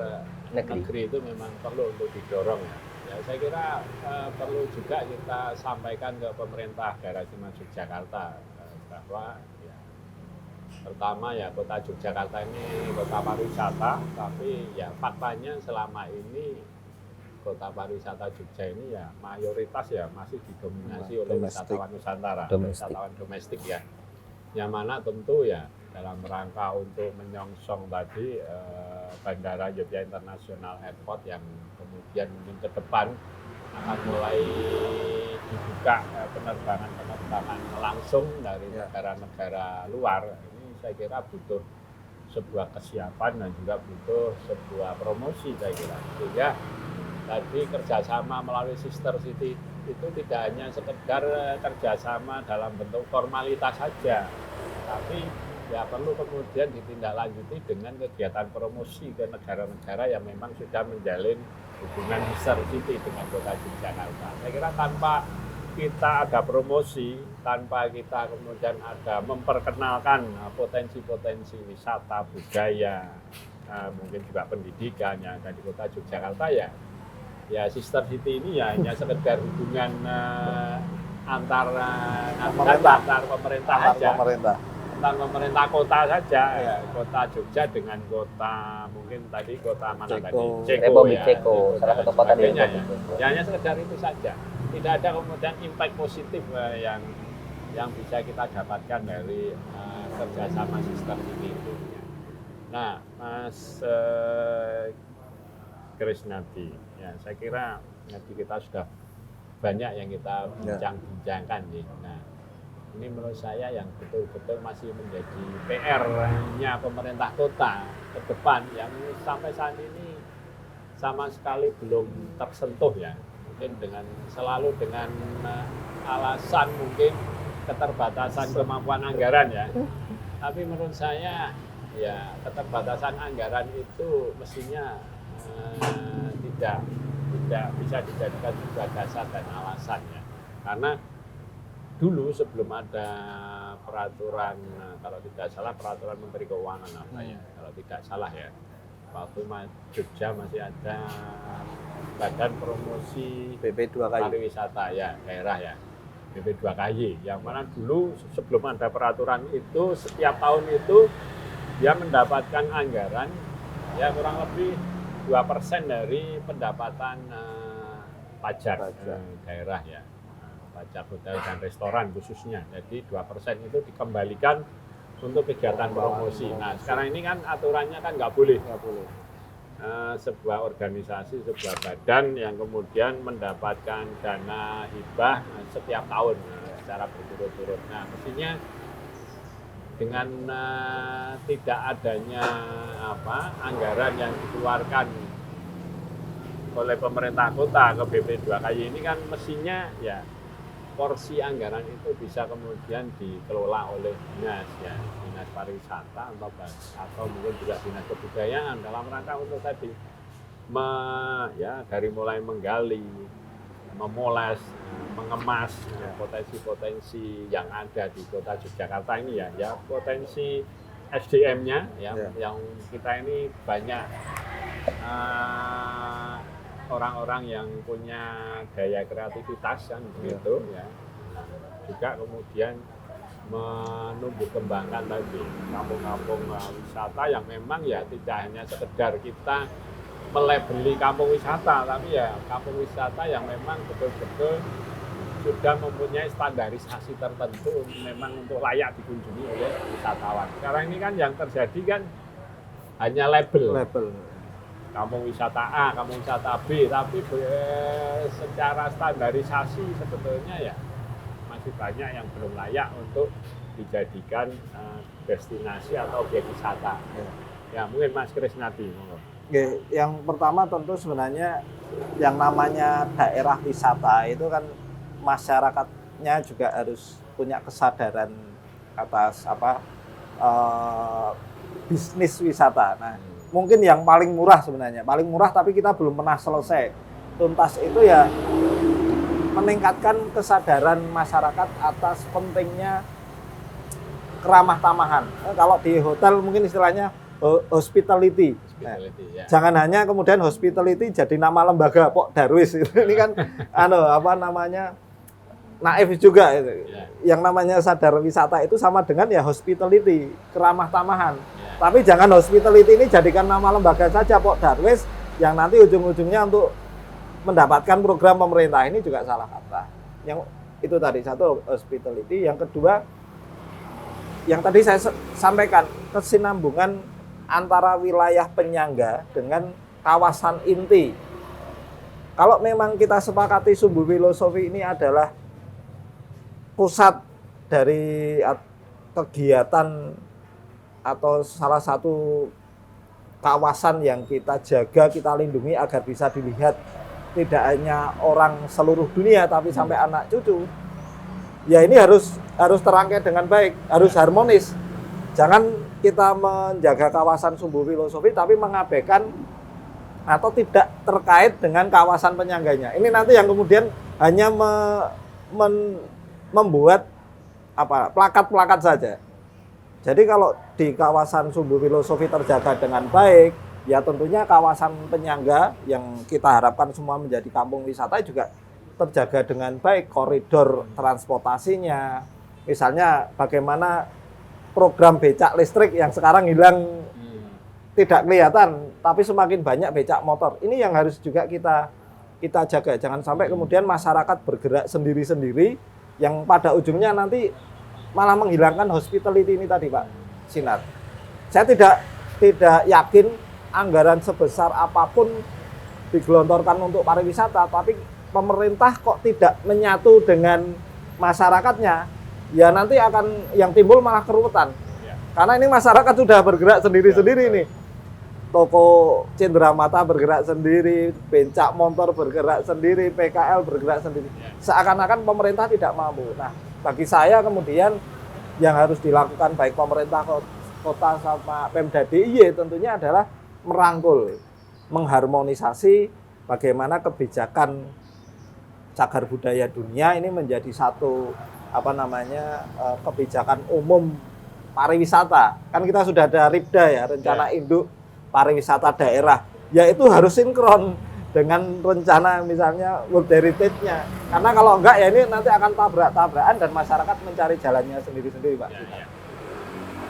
[SPEAKER 1] negeri itu memang perlu untuk didorong ya. Ya, saya kira perlu juga kita sampaikan ke pemerintah daerah istimewa Yogyakarta bahwa ya, pertama ya kota Yogyakarta ini kota pariwisata, tapi ya faktanya selama ini kota pariwisata Jogja ini ya mayoritas ya masih didominasi oleh wisatawan Nusantara, wisatawan domestik ya. Yang mana tentu ya dalam rangka untuk menyongsong tadi Bandara Yogyakarta International Airport yang kemudian mungkin ke depan akan mulai dibuka penerbangan langsung dari negara-negara luar. Ini saya kira butuh sebuah kesiapan dan juga butuh sebuah promosi saya kira. Sehingga tadi kerjasama melalui sister city itu tidak hanya sekedar kerjasama dalam bentuk formalitas saja, tapi ya perlu kemudian ditindaklanjuti dengan kegiatan promosi ke negara-negara yang memang sudah menjalin hubungan sister city dengan kota Yogyakarta. Saya kira tanpa kita ada promosi, tanpa kita kemudian ada memperkenalkan potensi-potensi wisata, budaya, mungkin juga pendidikan yang ada di kota Yogyakarta ya sister city ini ya hanya sekedar hubungan antar pemerintah kota saja, ya. Kota Jogja dengan kota mungkin tadi kota mana
[SPEAKER 2] Ceko.
[SPEAKER 1] tadi
[SPEAKER 3] Republik Ceko, salah satu kota di Republik Ceko.
[SPEAKER 1] Ya hanya sekedar itu saja, tidak ada kemudian impact positif yang bisa kita dapatkan dari kerjasama sister city itu. Nah, Mas Krisnadi, ya saya kira nanti kita sudah banyak yang kita bincang-bincangkan nih. Nah, ini menurut saya yang betul-betul masih menjadi PR-nya pemerintah kota ke depan yang sampai saat ini sama sekali belum tersentuh ya. Mungkin selalu dengan alasan mungkin keterbatasan kemampuan anggaran ya. Tapi menurut saya ya keterbatasan anggaran itu mestinya tidak bisa dijadikan sebuah dasar dan alasan ya. Karena dulu sebelum ada peraturan, kalau tidak salah peraturan Menteri Keuangan kalau tidak salah ya, waktu Jogja masih ada Badan Promosi
[SPEAKER 2] BP2KY
[SPEAKER 1] Pariwisata ya daerah ya, BP2KY, yang mana dulu sebelum ada peraturan itu setiap tahun itu dia mendapatkan anggaran ya kurang lebih 2% dari pendapatan pajak daerah ya. pajak hotel dan restoran khususnya. Jadi 2% itu dikembalikan untuk kegiatan promosi. Nah sekarang ini kan aturannya kan nggak boleh. Sebuah organisasi, sebuah badan yang kemudian mendapatkan dana hibah setiap tahun secara berturut-turut. Nah mestinya dengan tidak adanya anggaran yang dikeluarkan oleh pemerintah kota ke BP2KY ini kan mestinya ya porsi anggaran itu bisa kemudian dikelola oleh dinas pariwisata atau mungkin juga dinas kebudayaan dalam rangka untuk tadi dari mulai menggali, memoles, mengemas potensi-potensi yang ada di kota Yogyakarta ini ya potensi SDM-nya yang kita ini banyak orang-orang yang punya daya kreativitas kan begitu ya. Nah, juga kemudian menumbuh kembangkan tadi kampung-kampung wisata yang memang ya tidak hanya sekedar kita melabeli kampung wisata, tapi ya kampung wisata yang memang betul-betul sudah mempunyai standarisasi tertentu memang untuk layak dikunjungi oleh wisatawan. Sekarang ini kan yang terjadi kan hanya label. Kampung wisata A, kampung wisata B, tapi secara standarisasi sebetulnya ya masih banyak yang belum layak untuk dijadikan destinasi atau objek wisata. Ya mungkin Mas Krisnadi.
[SPEAKER 2] Yang pertama tentu sebenarnya yang namanya daerah wisata itu kan masyarakatnya juga harus punya kesadaran atas bisnis wisata. Nah, mungkin yang paling murah sebenarnya, paling murah tapi kita belum pernah selesai tuntas itu ya meningkatkan kesadaran masyarakat atas pentingnya keramah tamahan. Kalau di hotel mungkin istilahnya hospitality. Jangan hanya kemudian hospitality jadi nama lembaga Pok Darwis. Ini kan naif juga itu. Yang namanya sadar wisata itu sama dengan ya hospitality, keramah tamahan. Tapi jangan hospitality ini jadikan nama lembaga saja Pok Darwis yang nanti ujung-ujungnya untuk mendapatkan program pemerintah, ini juga salah kata. Yang itu tadi satu hospitality, yang kedua yang tadi saya sampaikan kesinambungan antara wilayah penyangga dengan kawasan inti. Kalau memang kita sepakati Sumbu Filosofi ini adalah pusat dari kegiatan atau salah satu kawasan yang kita jaga, kita lindungi agar bisa dilihat tidak hanya orang seluruh dunia tapi sampai anak cucu. Ya ini harus terangkai dengan baik, harus harmonis. Jangan kita menjaga kawasan Sumbu Filosofi tapi mengabaikan atau tidak terkait dengan kawasan penyangganya. Ini nanti yang kemudian hanya membuat plakat-plakat saja. Jadi kalau di kawasan Sumbu Filosofi terjaga dengan baik, ya tentunya kawasan penyangga yang kita harapkan semua menjadi kampung wisata juga terjaga dengan baik, koridor transportasinya. Misalnya bagaimana program becak listrik yang sekarang hilang tidak kelihatan, tapi semakin banyak becak motor. Ini yang harus juga kita jaga. Jangan sampai kemudian masyarakat bergerak sendiri-sendiri yang pada ujungnya nanti malah menghilangkan hospitality ini tadi Pak Sinar. Saya tidak yakin anggaran sebesar apapun digelontorkan untuk pariwisata, tapi pemerintah kok tidak menyatu dengan masyarakatnya, ya nanti akan yang timbul malah keruwetan. Karena ini masyarakat sudah bergerak sendiri-sendiri nih. Toko Cendramata bergerak sendiri, bencak motor bergerak sendiri, PKL bergerak sendiri. Seakan-akan pemerintah tidak mampu. Nah, bagi saya kemudian yang harus dilakukan baik pemerintah kota sama Pemda DIY tentunya adalah merangkul, mengharmonisasi bagaimana kebijakan cagar budaya dunia ini menjadi satu kebijakan umum pariwisata. Kan kita sudah ada RIPDA ya, rencana induk pariwisata daerah. Ya itu harus sinkron dengan rencana misalnya World Heritage-nya. Karena kalau enggak ya ini nanti akan tabrak-tabrakan dan masyarakat mencari jalannya sendiri-sendiri, Pak.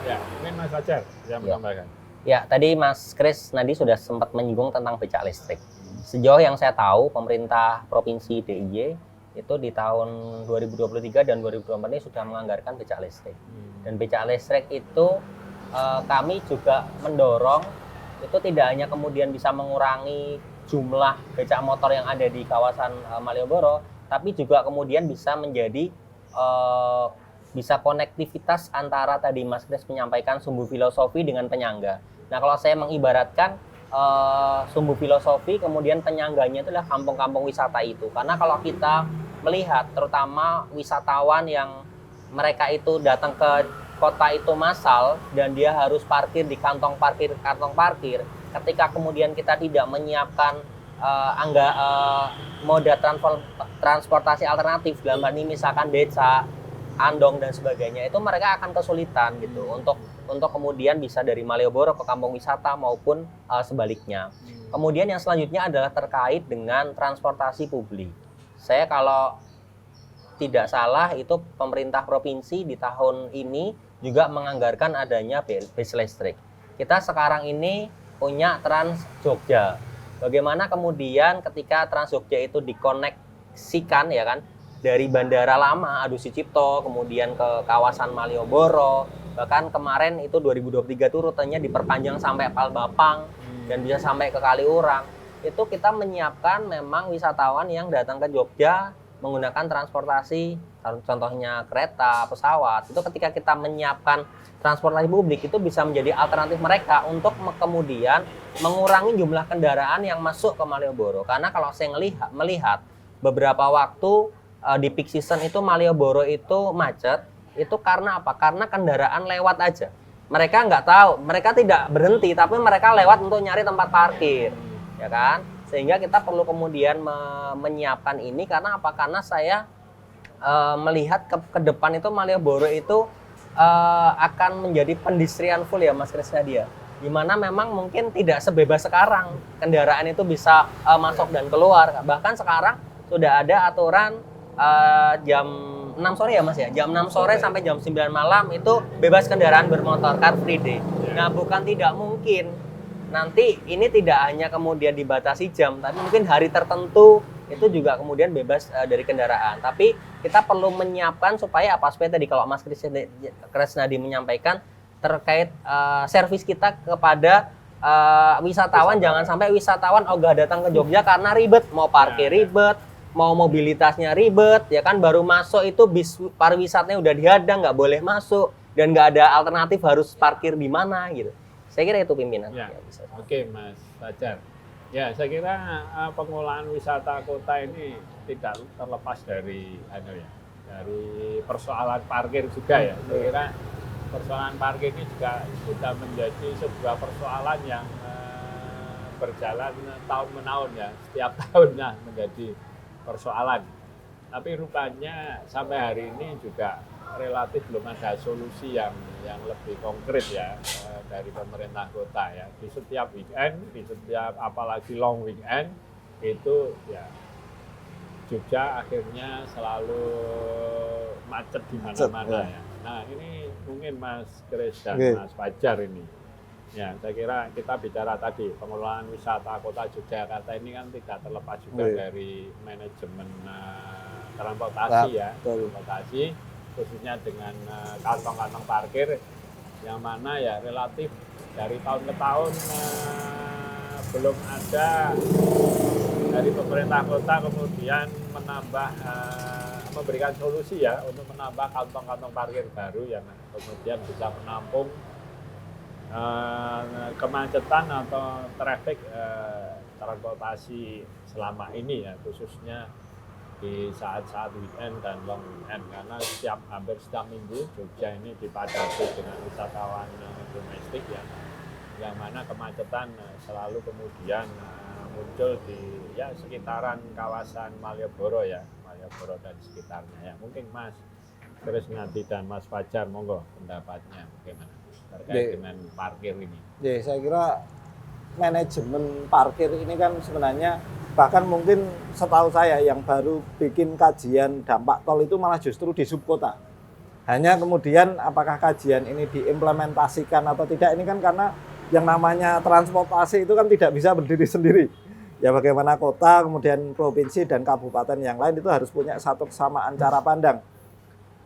[SPEAKER 1] Ya, mungkin Mas Fajar yang menambahkan.
[SPEAKER 3] Ya, tadi Mas Kris Nadi sudah sempat menyinggung tentang becak listrik. Sejauh yang saya tahu, pemerintah Provinsi DIY itu di tahun 2023 dan 2024 ini sudah menganggarkan becak listrik. Dan becak listrik itu kami juga mendorong itu tidak hanya kemudian bisa mengurangi jumlah becak motor yang ada di kawasan Malioboro, tapi juga kemudian bisa menjadi bisa konektivitas antara tadi Mas Kris menyampaikan sumbu filosofi dengan penyangga. Nah, kalau saya mengibaratkan sumbu filosofi kemudian penyangganya itu adalah kampung-kampung wisata itu. Karena kalau kita melihat terutama wisatawan yang mereka itu datang ke kota itu massal dan dia harus parkir di kantong parkir. Ketika kemudian kita tidak menyiapkan moda transportasi alternatif dalam hal ini misalkan beca, andong dan sebagainya, itu mereka akan kesulitan gitu untuk kemudian bisa dari Malioboro ke kampung wisata maupun sebaliknya. Kemudian yang selanjutnya adalah terkait dengan transportasi publik. Saya kalau tidak salah itu pemerintah provinsi di tahun ini juga menganggarkan adanya bis listrik. Kita sekarang ini punya Trans Jogja. Bagaimana kemudian ketika Trans Jogja itu dikoneksikan ya kan dari Bandara Lama Adi Sucipto kemudian ke kawasan Malioboro, bahkan kemarin itu 2023 itu rutenya diperpanjang sampai Palbapang dan bisa sampai ke Kaliurang. Itu kita menyiapkan memang wisatawan yang datang ke Jogja menggunakan transportasi, contohnya kereta, pesawat. Itu ketika kita menyiapkan transportasi publik itu bisa menjadi alternatif mereka untuk kemudian mengurangi jumlah kendaraan yang masuk ke Malioboro. Karena kalau saya melihat beberapa waktu di peak season itu Malioboro itu macet, itu karena apa? Karena kendaraan lewat aja. Mereka nggak tahu, mereka tidak berhenti, tapi mereka lewat untuk nyari tempat parkir, ya kan? Sehingga kita perlu kemudian menyiapkan ini karena apa? Karena saya melihat ke depan itu Malioboro itu akan menjadi pendistrian full ya Mas Krisnadia. Di mana memang mungkin tidak sebebas sekarang kendaraan itu bisa masuk dan keluar. Bahkan sekarang sudah ada aturan jam 6 sore ya Mas ya. Jam 6 sore sampai jam 9 malam itu bebas kendaraan bermotor, car free day. Nah, bukan tidak mungkin nanti ini tidak hanya kemudian dibatasi jam, tapi mungkin hari tertentu itu juga kemudian bebas dari kendaraan. Tapi kita perlu menyiapkan supaya apa? Supaya tadi kalau Mas Krisnadi menyampaikan terkait servis kita kepada wisatawan, jangan sampai wisatawan ogah datang ke Jogja karena ribet, mau parkir ribet, mau mobilitasnya ribet, ya kan baru masuk itu bis pariwisatanya udah dihadang, nggak boleh masuk dan nggak ada alternatif harus parkir di mana gitu. Saya kira itu pimpinan.
[SPEAKER 1] Ya. Oke, Mas Fajar. Ya, saya kira pengelolaan wisata kota ini tidak terlepas dari dari persoalan parkir juga ya. Saya kira persoalan parkir ini juga sudah menjadi sebuah persoalan yang berjalan tahun-menahun ya. Setiap tahunnya menjadi persoalan. Tapi rupanya sampai hari ini juga relatif belum ada solusi yang lebih konkret ya dari pemerintah kota ya. Di setiap weekend, di setiap apalagi long weekend itu ya Jogja akhirnya selalu macet di mana-mana ya. Nah, ini mungkin Mas Kris dan Mas Fajar ini. Ya, saya kira kita bicara tadi pengelolaan wisata kota Yogyakarta ini kan tidak terlepas juga dari manajemen transportasi ya. Transportasi khususnya dengan kantong-kantong parkir yang mana ya relatif dari tahun ke tahun belum ada dari pemerintah kota kemudian memberikan solusi ya untuk menambah kantong-kantong parkir baru yang kemudian bisa menampung kemacetan atau traffic transportasi selama ini ya, khususnya di saat-saat weekend dan long weekend, karena hampir setiap minggu Jogja ini dipadati dengan wisatawan domestik ya, yang mana kemacetan selalu kemudian muncul di sekitaran kawasan Malioboro ya, Malioboro dan sekitarnya ya. Mungkin Mas Krisnadi dan Mas Fajar, monggo pendapatnya bagaimana terkait dengan parkir ini?
[SPEAKER 2] Ya, saya kira manajemen parkir ini kan sebenarnya bahkan mungkin setahu saya yang baru bikin kajian dampak tol itu malah justru di subkota. Hanya kemudian apakah kajian ini diimplementasikan atau tidak ini kan karena yang namanya transportasi itu kan tidak bisa berdiri sendiri. Ya bagaimana kota, kemudian provinsi dan kabupaten yang lain itu harus punya satu kesamaan cara pandang.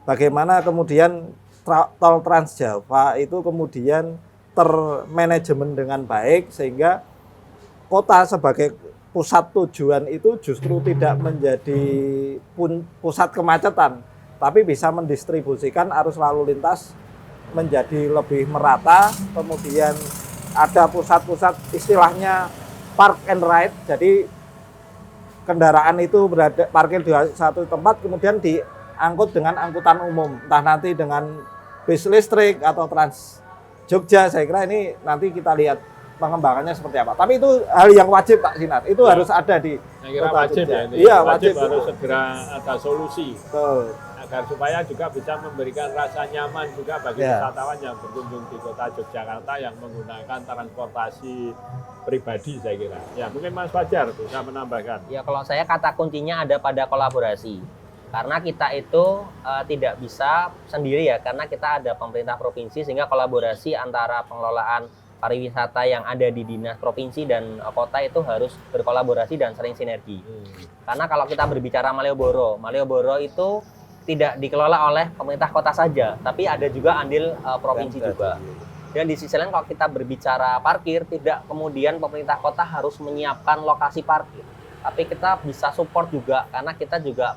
[SPEAKER 2] Bagaimana kemudian tol Trans Jawa itu kemudian termanajemen dengan baik sehingga kota sebagai pusat tujuan itu justru tidak menjadi pusat kemacetan, tapi bisa mendistribusikan arus lalu lintas menjadi lebih merata, kemudian ada pusat-pusat istilahnya park and ride, jadi kendaraan itu parkir di satu tempat kemudian diangkut dengan angkutan umum, entah nanti dengan bis listrik atau Trans Jogja. Saya kira ini nanti kita lihat pengembangannya seperti apa. Tapi itu hal yang wajib Pak Sinar, itu harus ada di
[SPEAKER 1] Saya kira
[SPEAKER 2] Kota
[SPEAKER 1] wajib
[SPEAKER 2] Jogja.
[SPEAKER 1] ya ini.
[SPEAKER 2] Iya,
[SPEAKER 1] Wajib
[SPEAKER 2] wajib.
[SPEAKER 1] harus segera ada solusi.
[SPEAKER 2] Betul.
[SPEAKER 1] Agar supaya juga bisa memberikan rasa nyaman juga bagi
[SPEAKER 2] Ya.
[SPEAKER 1] wisatawan yang berkunjung di kota Yogyakarta yang menggunakan transportasi pribadi saya kira. Ya mungkin Mas Fajar bisa menambahkan.
[SPEAKER 3] Ya kalau saya kata kuncinya ada pada kolaborasi. Karena kita itu tidak bisa sendiri ya, karena kita ada pemerintah provinsi sehingga kolaborasi antara pengelolaan pariwisata yang ada di dinas provinsi dan kota itu harus berkolaborasi dan sering sinergi. Karena kalau kita berbicara Malioboro, Malioboro itu tidak dikelola oleh pemerintah kota saja, tapi ada juga andil provinsi juga. Dan di sisi lain kalau kita berbicara parkir, tidak kemudian pemerintah kota harus menyiapkan lokasi parkir, tapi kita bisa support juga karena kita juga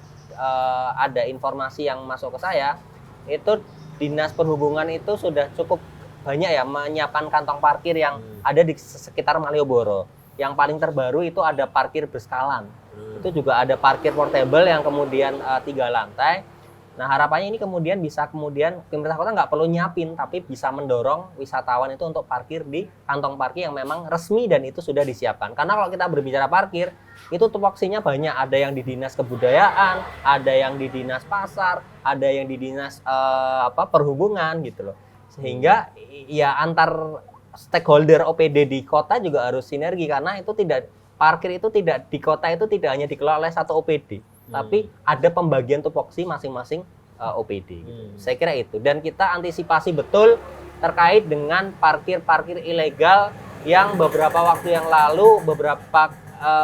[SPEAKER 3] ada informasi yang masuk ke saya, itu dinas perhubungan itu sudah cukup banyak ya menyiapkan kantong parkir yang ada di sekitar Malioboro. Yang paling terbaru itu ada parkir berskalan. Itu juga ada parkir portable yang kemudian 3 lantai. Nah harapannya ini kemudian bisa pemerintah kota nggak perlu nyiapin, tapi bisa mendorong wisatawan itu untuk parkir di kantong parkir yang memang resmi dan itu sudah disiapkan. Karena kalau kita berbicara parkir, itu tupoksinya banyak. Ada yang di dinas kebudayaan, ada yang di dinas pasar, ada yang di dinas perhubungan gitu loh. Sehingga ya antar stakeholder OPD di kota juga harus sinergi karena itu parkir itu tidak di kota itu tidak hanya dikelola oleh satu OPD. Tapi ada pembagian tupoksi masing-masing OPD. Gitu. Saya kira itu. Dan kita antisipasi betul terkait dengan parkir-parkir ilegal yang beberapa waktu yang lalu, beberapa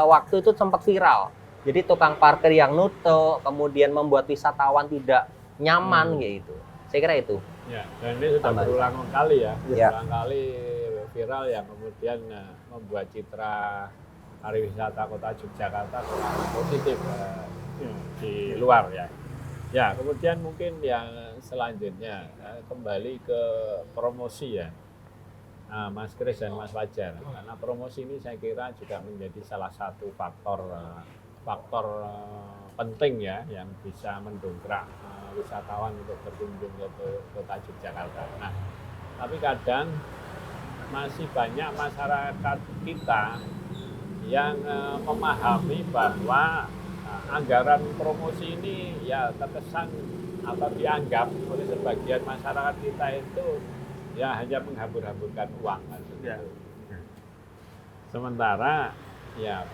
[SPEAKER 3] waktu itu sempat viral. Jadi tukang parkir yang nutup, kemudian membuat wisatawan tidak nyaman gitu. Saya kira itu.
[SPEAKER 1] Ya, dan ini sudah berulang kali ya.
[SPEAKER 3] Ya.
[SPEAKER 1] Berulang kali viral yang kemudian membuat citra pariwisata kota Yogyakarta kurang positif di luar ya. Ya, kemudian mungkin yang selanjutnya kembali ke promosi ya. Nah, Mas Kris dan Mas Fajar, karena promosi ini saya kira juga menjadi salah satu faktor penting ya yang bisa mendongkrak wisatawan untuk berkunjung ke kota Yogyakarta. Nah, tapi kadang masih banyak masyarakat kita yang memahami bahwa anggaran promosi ini ya terkesan atau dianggap oleh sebagian masyarakat kita itu ya hanya menghambur-hamburkan uang kan begitu. Sementara ya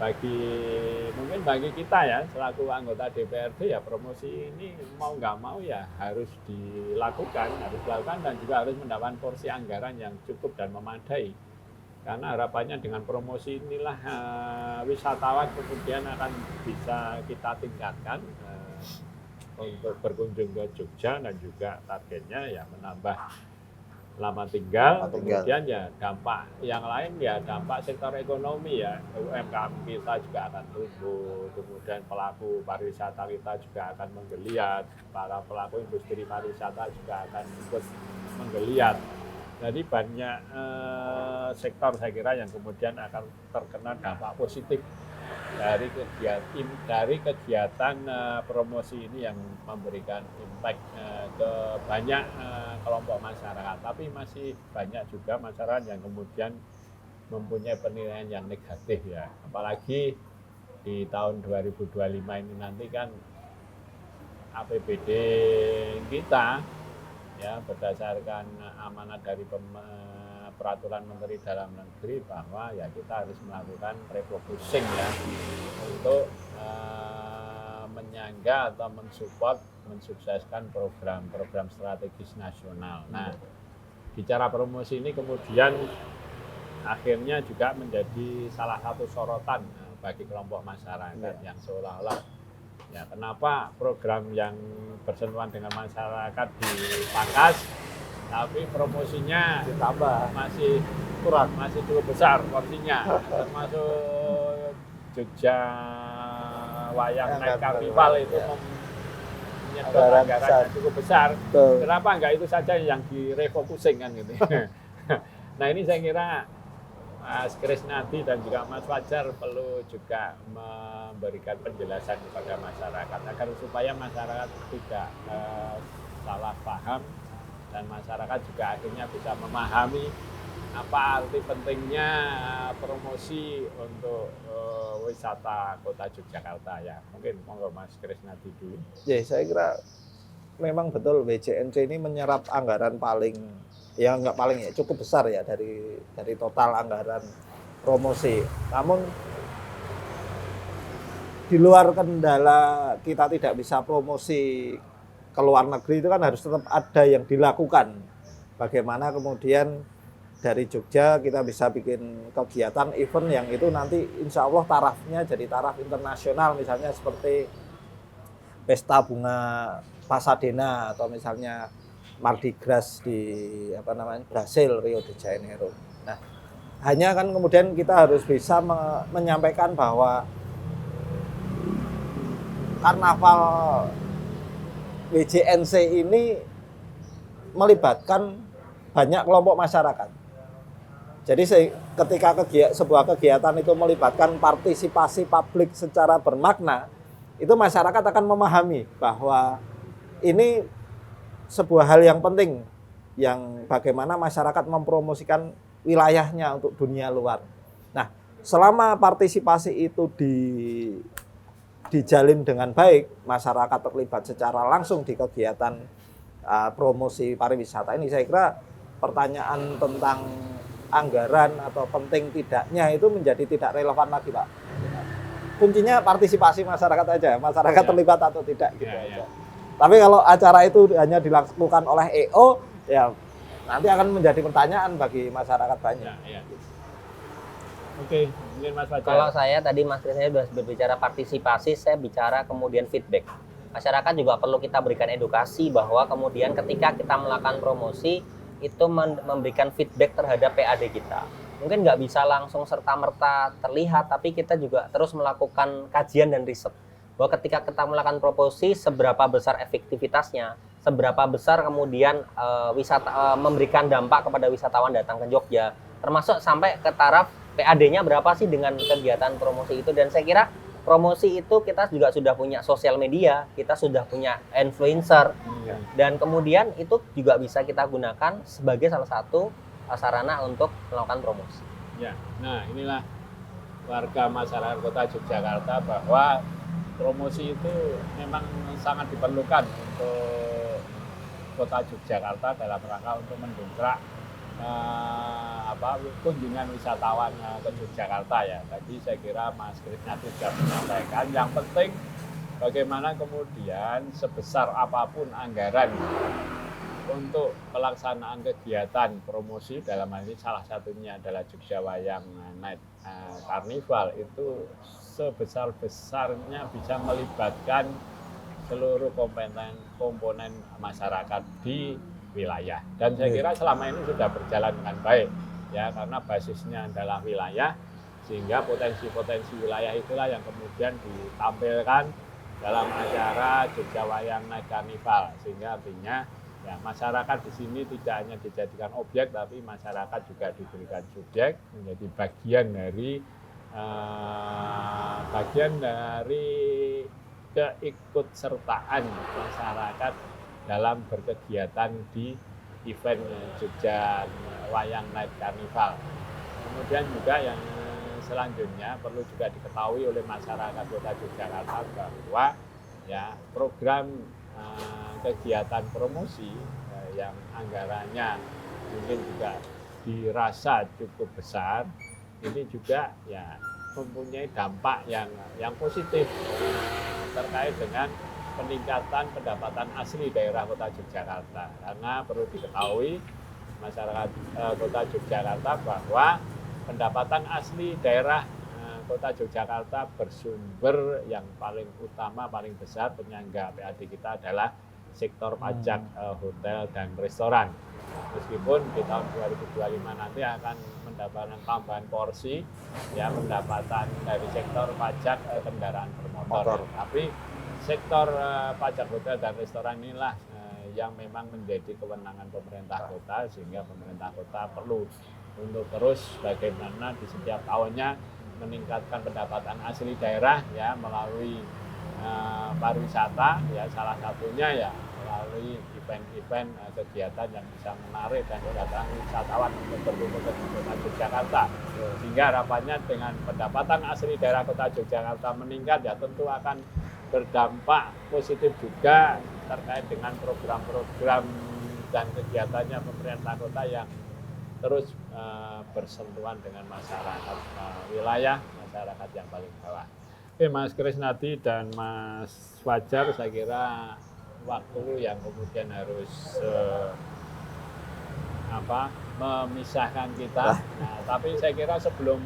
[SPEAKER 1] mungkin bagi kita ya selaku anggota DPRD ya promosi ini mau nggak mau ya harus dilakukan dan juga harus mendapatkan porsi anggaran yang cukup dan memadai. Karena harapannya dengan promosi inilah wisatawan kemudian akan bisa kita tingkatkan untuk berkunjung ke Jogja dan juga targetnya ya menambah lama tinggal. Kemudian ya dampak yang lain ya dampak sektor ekonomi ya UMKM kita juga akan tumbuh, kemudian pelaku pariwisata kita juga akan menggeliat, para pelaku industri pariwisata juga akan ikut menggeliat. Jadi banyak sektor saya kira yang kemudian akan terkena dampak positif dari kegiatan promosi ini yang memberikan impact ke banyak kelompok masyarakat. Tapi masih banyak juga masyarakat yang kemudian mempunyai penilaian yang negatif ya. Apalagi di tahun 2025 ini nanti kan APBD kita ya berdasarkan amanat dari peraturan Menteri Dalam Negeri bahwa ya kita harus melakukan refocusing ya untuk menyangga atau mensupport mensukseskan program strategis nasional. Nah, bicara promosi ini kemudian akhirnya juga menjadi salah satu sorotan bagi kelompok masyarakat yang seolah-olah ya kenapa program yang bersentuhan dengan masyarakat dipangkas tapi promosinya
[SPEAKER 2] Ditambah
[SPEAKER 1] masih
[SPEAKER 2] kurang.
[SPEAKER 1] masih cukup besar porsinya, termasuk Jogja Wayang Night Carnival itu menyedot
[SPEAKER 2] Anggaran
[SPEAKER 1] anggarannya
[SPEAKER 2] besar.
[SPEAKER 1] cukup besar.
[SPEAKER 2] Betul.
[SPEAKER 1] Kenapa enggak itu saja yang direfocusing kan gitu. Nah ini saya kira Mas Krisnadi dan juga Mas Fajar perlu juga memberikan penjelasan kepada masyarakat agar supaya masyarakat tidak salah paham dan masyarakat juga akhirnya bisa memahami apa arti pentingnya promosi untuk wisata Kota Yogyakarta ya. Mungkin monggo Mas Krisnadi dulu.
[SPEAKER 2] Ya, saya kira memang betul WJNC ini menyerap anggaran paling ya nggak paling ya cukup besar ya dari total anggaran promosi. Namun di luar kendala kita tidak bisa promosi ke luar negeri itu kan harus tetap ada yang dilakukan. Bagaimana kemudian dari Jogja kita bisa bikin kegiatan event yang itu nanti insya Allah tarafnya jadi taraf internasional, misalnya seperti Pesta Bunga Pasadena atau misalnya Mardi Gras di Brasil, Rio de Janeiro. Nah, hanya kan kemudian kita harus bisa menyampaikan bahwa karnaval WJNC ini melibatkan banyak kelompok masyarakat. Jadi ketika sebuah kegiatan itu melibatkan partisipasi publik secara bermakna, itu masyarakat akan memahami bahwa ini sebuah hal yang penting yang bagaimana masyarakat mempromosikan wilayahnya untuk dunia luar. Nah, selama partisipasi itu dijalin dengan baik, masyarakat terlibat secara langsung di kegiatan promosi pariwisata ini, saya kira pertanyaan tentang anggaran atau penting tidaknya itu menjadi tidak relevan lagi, Pak. Kuncinya partisipasi masyarakat aja, masyarakat terlibat atau tidak gitu aja. Tapi kalau acara itu hanya dilakukan oleh EO, ya nanti akan menjadi pertanyaan bagi masyarakat banyak.
[SPEAKER 1] Oke, mungkin Mas Fajar.
[SPEAKER 3] Kalau saya tadi Mas Kris saya sudah berbicara partisipasi, saya bicara kemudian feedback. Masyarakat juga perlu kita berikan edukasi bahwa kemudian ketika kita melakukan promosi itu memberikan feedback terhadap PAD kita. Mungkin nggak bisa langsung serta-merta terlihat, tapi kita juga terus melakukan kajian dan riset. Bahwa ketika kita melakukan promosi, seberapa besar efektivitasnya, seberapa besar kemudian memberikan dampak kepada wisatawan datang ke Jogja, termasuk sampai ke taraf PAD-nya berapa sih dengan kegiatan promosi itu. Dan saya kira promosi itu kita juga sudah punya sosial media, kita sudah punya influencer, dan kemudian itu juga bisa kita gunakan sebagai salah satu sarana untuk melakukan promosi.
[SPEAKER 1] Ya, nah inilah warga masyarakat Kota Yogyakarta bahwa promosi itu memang sangat diperlukan untuk Kota Yogyakarta dalam rangka untuk mendongkrak kunjungan wisatawan ke Yogyakarta ya. Tadi saya kira Mas Krisnadi sudah menyampaikan yang penting bagaimana kemudian sebesar apapun anggaran untuk pelaksanaan kegiatan promosi, dalam hal ini salah satunya adalah Jogja Wayang Night Carnival, itu sebesar-besarnya bisa melibatkan seluruh komponen masyarakat di wilayah. Dan saya kira selama ini sudah berjalan dengan baik ya, karena basisnya adalah wilayah, sehingga potensi-potensi wilayah itulah yang kemudian ditampilkan dalam acara Jogja Wayang Night Carnival, sehingga artinya ya masyarakat di sini tidak hanya dijadikan objek, tapi masyarakat juga diberikan subjek, menjadi bagian dari keikutsertaan masyarakat dalam berkegiatan di event Jogja Wayang Night Carnival. Kemudian juga yang selanjutnya perlu juga diketahui oleh masyarakat Kota Yogyakarta bahwa ya program kegiatan promosi yang anggarannya mungkin juga dirasa cukup besar, ini juga ya mempunyai dampak yang positif terkait dengan peningkatan pendapatan asli daerah Kota Yogyakarta. Karena perlu diketahui masyarakat Kota Yogyakarta bahwa pendapatan asli daerah Kota Yogyakarta bersumber yang paling utama, paling besar penyangga PAD kita adalah sektor pajak hotel dan restoran. Meskipun di tahun 2025 nanti akan mendapatkan tambahan porsi ya pendapatan dari sektor pajak kendaraan bermotor. Tapi sektor pajak hotel dan restoran inilah yang memang menjadi kewenangan pemerintah kota, sehingga pemerintah kota perlu untuk terus bagaimana di setiap tahunnya meningkatkan pendapatan asli daerah ya melalui pariwisata ya, salah satunya ya melalui event-event kegiatan yang bisa menarik dan mendatangkan wisatawan untuk berkunjung ke Kota Yogyakarta. Sehingga harapannya dengan pendapatan asli daerah Kota Yogyakarta meningkat ya tentu akan berdampak positif juga terkait dengan program-program dan kegiatannya pemerintah kota yang terus bersentuhan dengan masyarakat wilayah, masyarakat yang paling bawah. Oke, Mas Krisnadi dan Mas Fajar, saya kira waktu yang kemudian harus memisahkan kita. Nah, tapi saya kira sebelum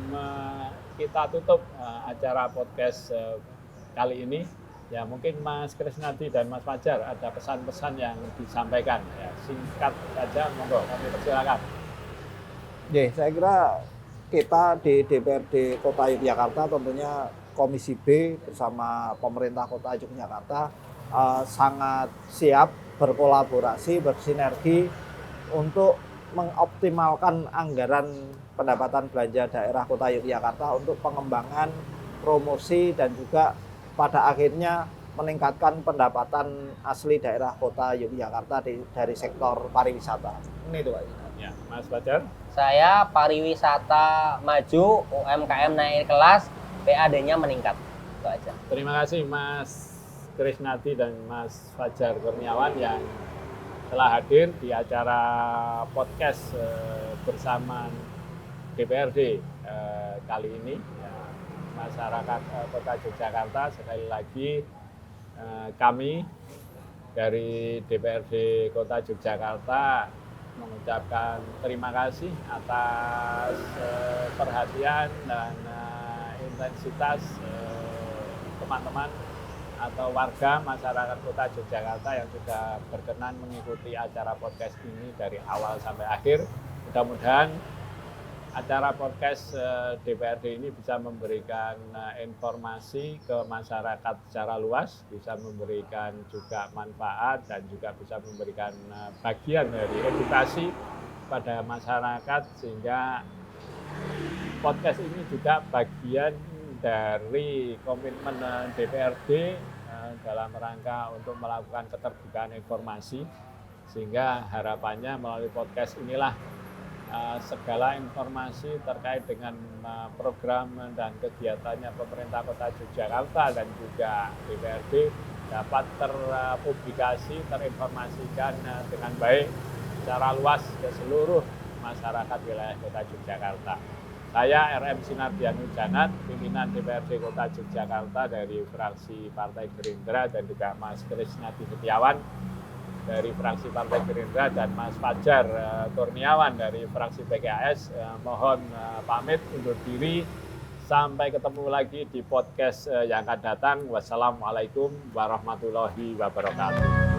[SPEAKER 1] kita tutup acara podcast kali ini, ya mungkin Mas Krisnadi dan Mas Fajar ada pesan-pesan yang disampaikan. Ya, singkat saja, monggo kami persilakan.
[SPEAKER 2] Ya, saya kira kita di DPRD Kota Yogyakarta tentunya Komisi B bersama pemerintah Kota Yogyakarta sangat siap berkolaborasi, bersinergi untuk mengoptimalkan anggaran pendapatan belanja daerah Kota Yogyakarta untuk pengembangan, promosi, dan juga pada akhirnya meningkatkan pendapatan asli daerah Kota Yogyakarta dari sektor pariwisata. Ini itu Pak.
[SPEAKER 1] Ya, Mas Fajar.
[SPEAKER 3] Saya pariwisata maju, UMKM naik kelas, PAD-nya meningkat. Itu aja.
[SPEAKER 1] Terima kasih Mas Krisnadi dan Mas Fajar Kurniawan yang telah hadir di acara podcast bersama DPRD kali ini. Masyarakat Kota Yogyakarta, sekali lagi kami dari DPRD Kota Yogyakarta mengucapkan terima kasih atas perhatian dan intensitas teman-teman atau warga masyarakat Kota Yogyakarta yang sudah berkenan mengikuti acara podcast ini dari awal sampai akhir. Mudah-mudahan acara podcast DPRD ini bisa memberikan informasi ke masyarakat secara luas, bisa memberikan juga manfaat dan juga bisa memberikan bagian dari edukasi pada masyarakat, sehingga podcast ini juga bagian dari komitmen DPRD dalam rangka untuk melakukan keterbukaan informasi, sehingga harapannya melalui podcast inilah segala informasi terkait dengan program dan kegiatannya pemerintah Kota Yogyakarta dan juga DPRD dapat terpublikasi, terinformasikan dengan baik secara luas ke seluruh masyarakat wilayah Kota Yogyakarta. Saya RM Sinardianu Janat, pimpinan DPRD Kota Yogyakarta dari fraksi Partai Gerindra, dan juga Mas Krisnadi Setiawan dari fraksi Partai Gerindra dan Mas Fajar Kurniawan dari fraksi PKS, mohon pamit undur diri. Sampai ketemu lagi di podcast yang akan datang. Wassalamualaikum warahmatullahi wabarakatuh.